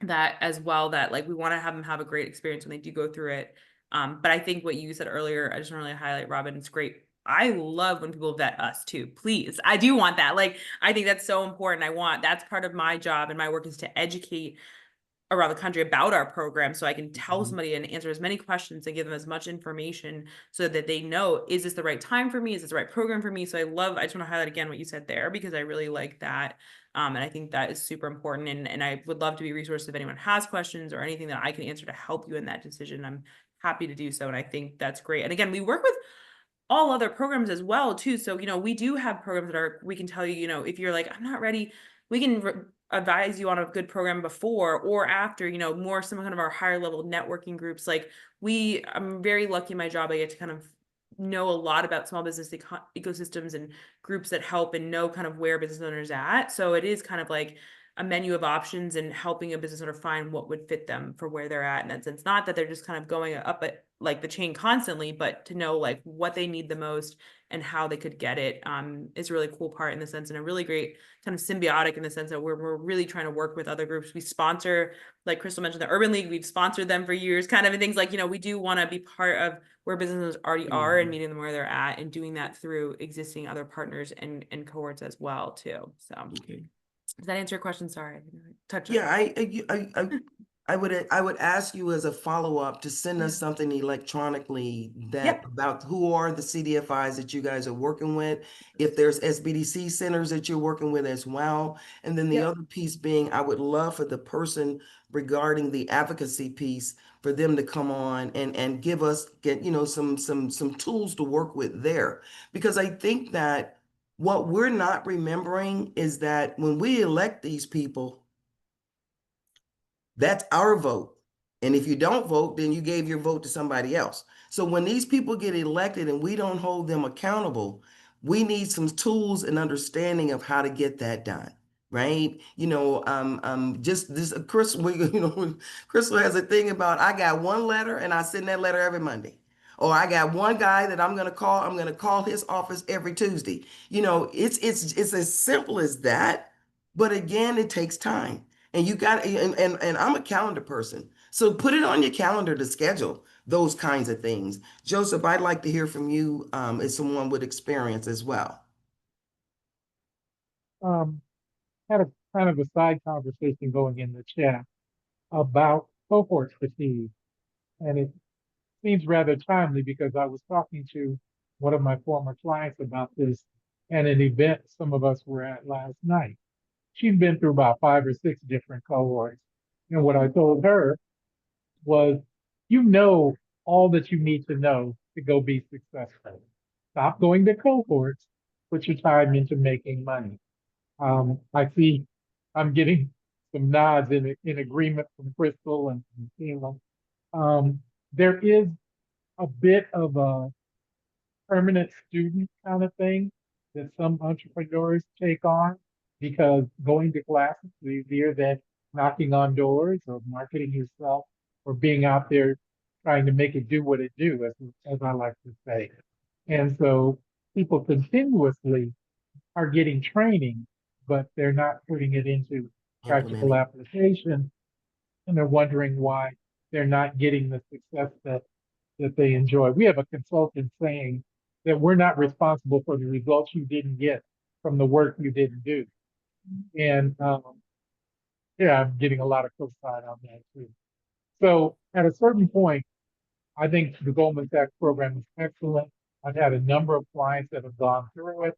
that as well, that like we want to have them have a great experience when they do go through it. But I think what you said earlier, I just want to really highlight, Robin, it's great. I love when people vet us too. Please. I do want that. Like, I think that's so important. That's part of my job and my work is to educate around the country about our program so I can tell somebody and answer as many questions and give them as much information so that they know, is this the right time for me? Is this the right program for me? So I just want to highlight again what you said there because I really like that. And I think that is super important. And I would love to be a resource if anyone has questions or anything that I can answer to help you in that decision. I'm happy to do so. And I think that's great. And again, we work with all other programs as well too. So, we do have programs that we can tell you, if you're like, I'm not ready, we can advise you on a good program before or after, more some kind of our higher level networking groups. Like I'm very lucky in my job. I get to kind of know a lot about small business ecosystems and groups that help and know kind of where business owners at. So it is kind of like a menu of options and helping a business owner find what would fit them for where they're at in that sense. Not that they're just kind of going up at like the chain constantly, but to know like what they need the most and how they could get it is a really cool part in the sense, and a really great kind of symbiotic in the sense that we're really trying to work with other groups. We sponsor, like Crystal mentioned, the Urban League. We've sponsored them for years, kind of, and things like, we do want to be part of where businesses already are and meeting them where they're at and doing that through existing other partners and cohorts as well too. So does that answer your question? Sorry, I didn't touch on it. I would ask you as a follow-up to send us something electronically about who are the CDFIs that you guys are working with, if there's SBDC centers that you're working with as well. And then the other piece being, I would love for the person regarding the advocacy piece for them to come on and get some tools to work with there. Because I think that what we're not remembering is that when we elect these people, that's our vote. And if you don't vote, then you gave your vote to somebody else. So when these people get elected and we don't hold them accountable, we need some tools and understanding of how to get that done. Right. Just this, Crystal has a thing about, I got one letter and I send that letter every Monday. Or I got one guy that I'm going to call his office every Tuesday. It's as simple as that. But again, it takes time. And you got, and I'm a calendar person. So put it on your calendar to schedule those kinds of things. Joseph, I'd like to hear from you as someone with experience as well. Had a kind of a side conversation going in the chat about cohort fatigue. And it seems rather timely because I was talking to one of my former clients about this at an event some of us were at last night. She's been through about 5 or 6 different cohorts. And what I told her was, all that you need to know to go be successful. Stop going to cohorts, put your time into making money. I see I'm getting some nods in agreement from Crystal and Nicaela. There is a bit of a permanent student kind of thing that some entrepreneurs take on, because going to classes is easier than knocking on doors or marketing yourself or being out there trying to make it do what it do, as I like to say. And so people continuously are getting training, but they're not putting it into practical application, and they're wondering why they're not getting the success that they enjoy. We have a consultant saying that we're not responsible for the results you didn't get from the work you didn't do. And I'm getting a lot of cosign on that too. So at a certain point, I think the Goldman Sachs program is excellent. I've had a number of clients that have gone through it,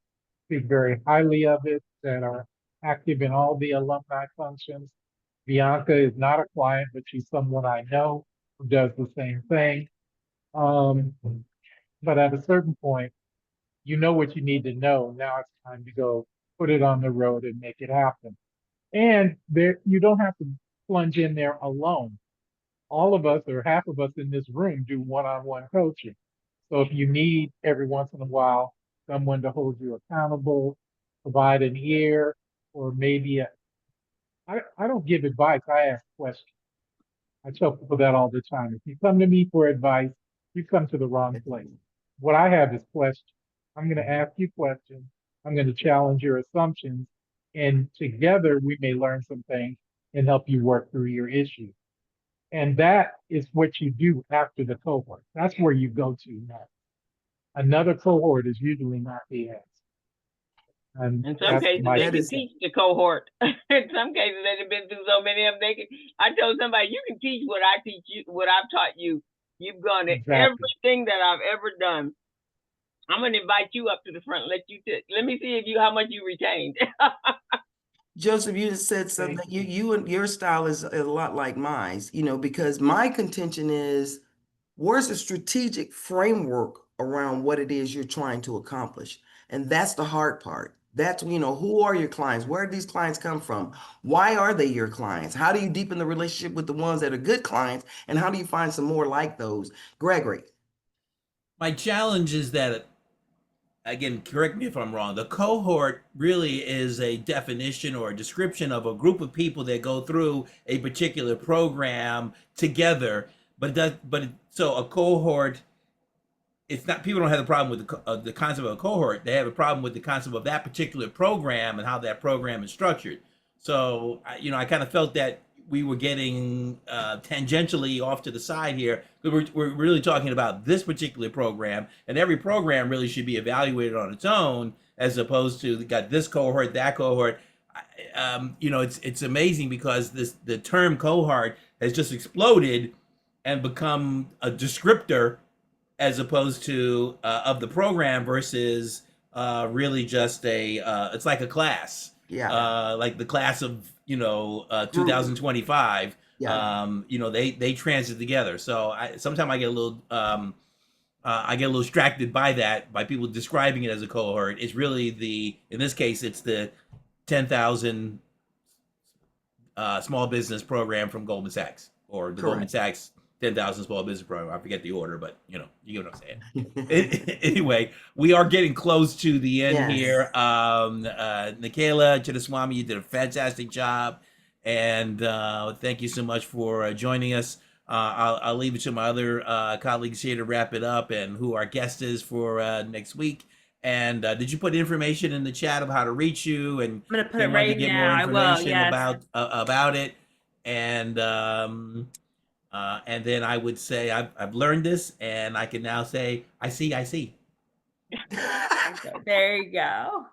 speak very highly of it, that are active in all the alumni functions. Bianca is not a client, but she's someone I know who does the same thing. But at a certain point, you know what you need to know. Now it's time to go put it on the road and make it happen. And there, you don't have to plunge in there alone. All of us or half of us in this room do one-on-one coaching. So if you need every once in a while someone to hold you accountable, provide an ear, or maybe I don't give advice, I ask questions. I tell people that all the time. If you come to me for advice, you come to the wrong place. What I have is questions. I'm going to ask you questions. I'm going to challenge your assumptions. And together we may learn some things and help you work through your issues. And that is what you do after the cohort. That's where you go to next. Another cohort is usually not the answer. And in some cases, they can teach the cohort. In some cases, they've been through so many of them. I told somebody, you can teach what I teach you, what I've taught you. You've gone to everything that I've ever done. I'm going to invite you up to the front. Let me see how much you retained. Joseph, you just said something. You and your style is a lot like mine, because my contention is, where's the strategic framework around what it is you're trying to accomplish? And that's the hard part. That's, who are your clients? Where do these clients come from? Why are they your clients? How do you deepen the relationship with the ones that are good clients? And how do you find some more like those? Gregory. My challenge is that, again, correct me if I'm wrong, the cohort really is a definition or a description of a group of people that go through a particular program together. So a cohort, it's not, people don't have a problem with the concept of a cohort. They have a problem with the concept of that particular program and how that program is structured. So, I kind of felt that we were getting tangentially off to the side here. We're really talking about this particular program, and every program really should be evaluated on its own, as opposed to got this cohort, that cohort. It's amazing because the term cohort has just exploded and become a descriptor as opposed to of the program versus really just it's like a class. Yeah. Like the class of 2025. Yeah. They transit together. So sometimes I get a little distracted by that, by people describing it as a cohort. It's really in this case, it's the 10,000 small business program from Goldman Sachs, or the Goldman Sachs 10,000 small business program. I forget the order, but you know what I'm saying. Anyway, we are getting close to the end here. Nicaela, Chinnaswarmy, you did a fantastic job, and thank you so much for joining us. I'll leave it to my other colleagues here to wrap it up and who our guest is for next week. And did you put information in the chat of how to reach you? And I'm gonna put it right now. I will. Yes. About it. And then I would say I've learned this, and I can now say I see. There you go.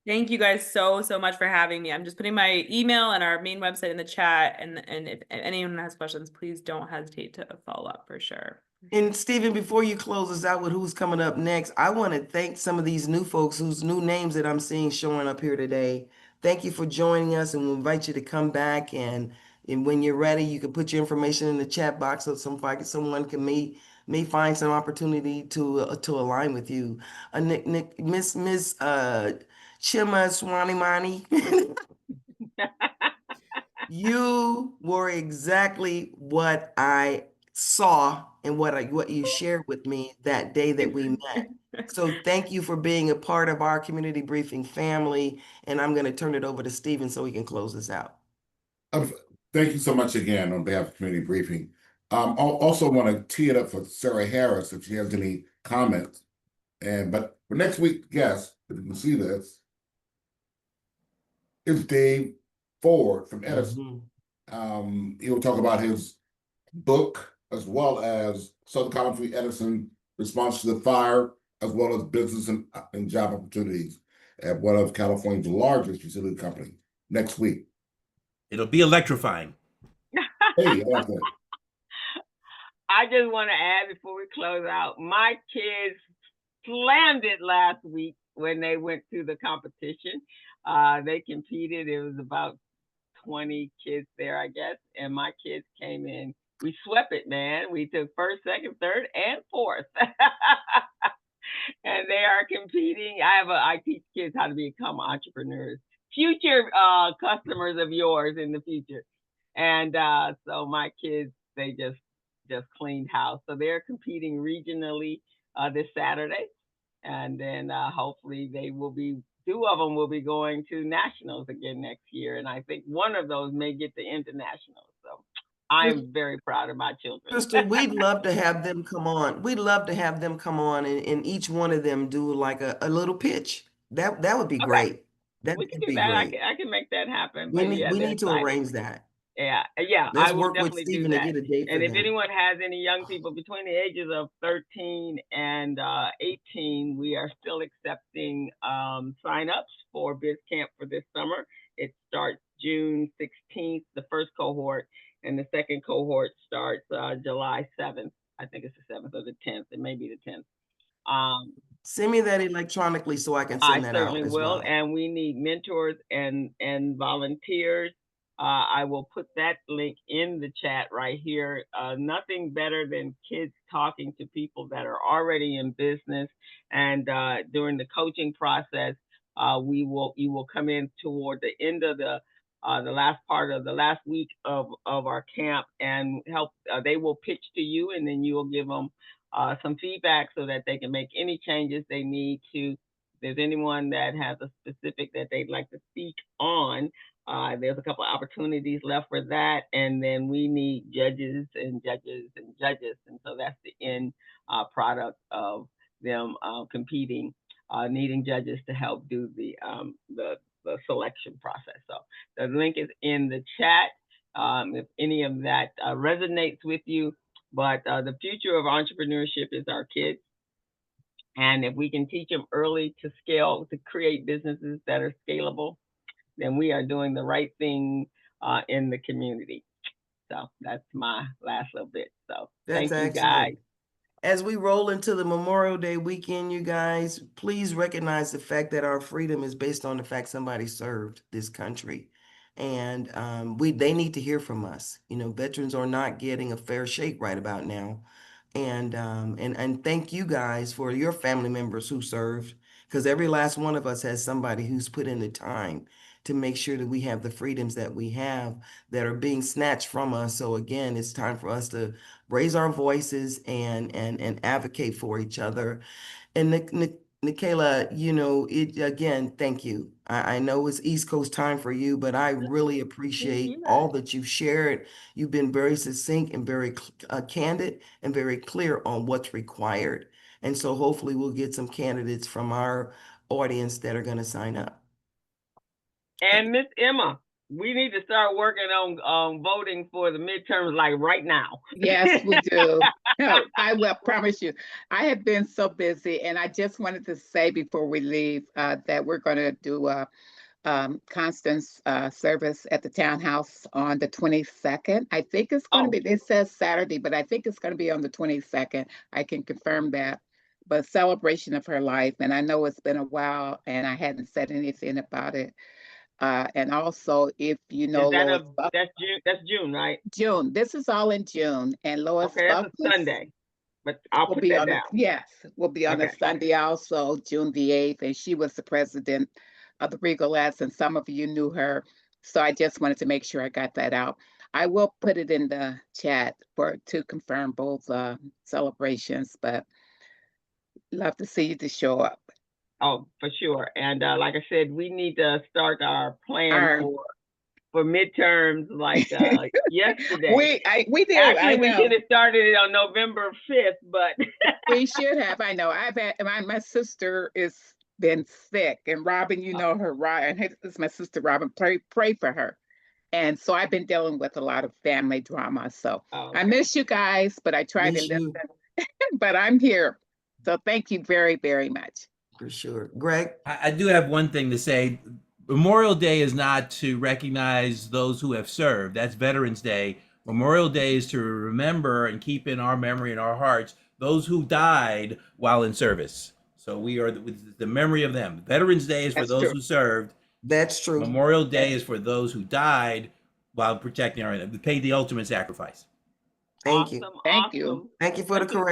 Thank you guys so much for having me. I'm just putting my email and our main website in the chat, and if anyone has questions, please don't hesitate to follow up for sure. And Stephen, before you close us out with who's coming up next, I want to thank some of these new folks whose new names that I'm seeing showing up here today. Thank you for joining us, and we'll invite you to come back. And when you're ready, you can put your information in the chat box so someone can may find some opportunity to align with you. Miss Chinnaswarmy. You were exactly what I saw and what you shared with me that day that we met. So thank you for being a part of our community briefing family. And I'm going to turn it over to Stephen so he can close this out. Thank you so much again on behalf of community briefing. I also want to tee it up for Sarah Harris if she has any comments. But for next week's guest, if you can see this, is Dave Ford from Edison. He'll talk about his book as well as Southern California Edison response to the fire, as well as business and job opportunities at one of California's largest utility company next week. It'll be electrifying. Hey, I like that. I just want to add before we close out, my kids slammed it last week when they went to the competition. They competed. It was about 20 kids there, I guess, and my kids came in. We swept it, man. We took first, second, third, and fourth. and they are competing. I teach kids how to become entrepreneurs, future customers of yours in the future. And so my kids, they just cleaned house. So they're competing regionally this Saturday. And then hopefully they will be, two of them will be going to nationals again next year. And I think one of those may get to internationals. So I'm very proud of my children. Crystal, we'd love to have them come on. We'd love to have them come on and each one of them do like a little pitch. That would be Okay, great. That we can would do be that. great. I can make that happen. We But need yeah, we they're need to excited. arrange that. Yeah, Let's I will work with definitely do Stephen to that. get a date for And if them. anyone has any young people between the ages of 13 and 18, we are still accepting signups for Biz Camp for this summer. It starts June 16th, the first cohort, and the second cohort starts July 7th. I think it's the 7th or the 10th. It may be the 10th. Send me that electronically so I can I send that certainly out as will, well. and we need mentors and volunteers. I will put that link in the chat right here. Nothing better than kids talking to people that are already in business, and during the coaching process, you will come in toward the end of the last part of the last week of our camp and help. They will pitch to you, and then you will give them some feedback so that they can make any changes they need to. If there's anyone that has a specific that they'd like to speak on, there's a couple of opportunities left for that. And then we need judges and judges and judges. And so that's the end product of them competing, needing judges to help do the selection process. So the link is in the chat. If any of that resonates with you, but the future of entrepreneurship is our kids. And if we can teach them early to scale, to create businesses that are scalable, then we are doing the right thing in the community. So that's my last little bit. So That's thank you, excellent. guys. As we roll into the Memorial Day weekend, you guys, please recognize the fact that our freedom is based on the fact somebody served this country. And they need to hear from us. You know, veterans are not getting a fair shake right about now. And thank you guys for your family members who served, because every last one of us has somebody who's put in the time to make sure that we have the freedoms that we have that are being snatched from us. So again, it's time for us to raise our voices and advocate for each other. And Nicaela, you know, again, thank you. I know it's East Coast time for you, but I really appreciate all that you've shared. You've been very succinct and very candid and very clear on what's required. And so hopefully we'll get some candidates from our audience that are going to sign up. And Miss Emma, we need to start working on voting for the midterms like right now. Yes, we do. No, I will promise you. I have been so busy, and I just wanted to say before we leave that we're going to do a constant service at the townhouse on the 22nd. I think it's going to be, it says Saturday, but I think it's going to be on the 22nd. I can confirm that. But celebration of her life. And I know it's been a while and I hadn't said anything about it. And also, if you know, that's June, right? June. This is all in June. And Lois that's a Sunday. But I'll put that down. Yes, we'll be on a Sunday also, June the 8th. And she was the president of the Regalettes, and some of you knew her. So I just wanted to make sure I got that out. I will put it in the chat to confirm both celebrations, but love to see you to show up. Oh, for sure. And like I said, we need to start our plan for midterms like yesterday. We did. Actually, we should have started it on November 5th, but we should have. I know. I've had my sister is been sick, and Robin, you know her, Ryan. This is my sister Robin. Pray for her. And so I've been dealing with a lot of family drama. So I miss you guys, but I try to listen. But I'm here. So thank you very, very much. For sure. Greg? I do have one thing to say. Memorial Day is not to recognize those who have served. That's Veterans Day. Memorial Day is to remember and keep in our memory and our hearts those who died while in service. So we are the memory of them. Veterans Day is for those who served. That's true. Memorial Day is for those who died while protecting our, paid the ultimate sacrifice. Thank you. Thank you. Thank you for the correction.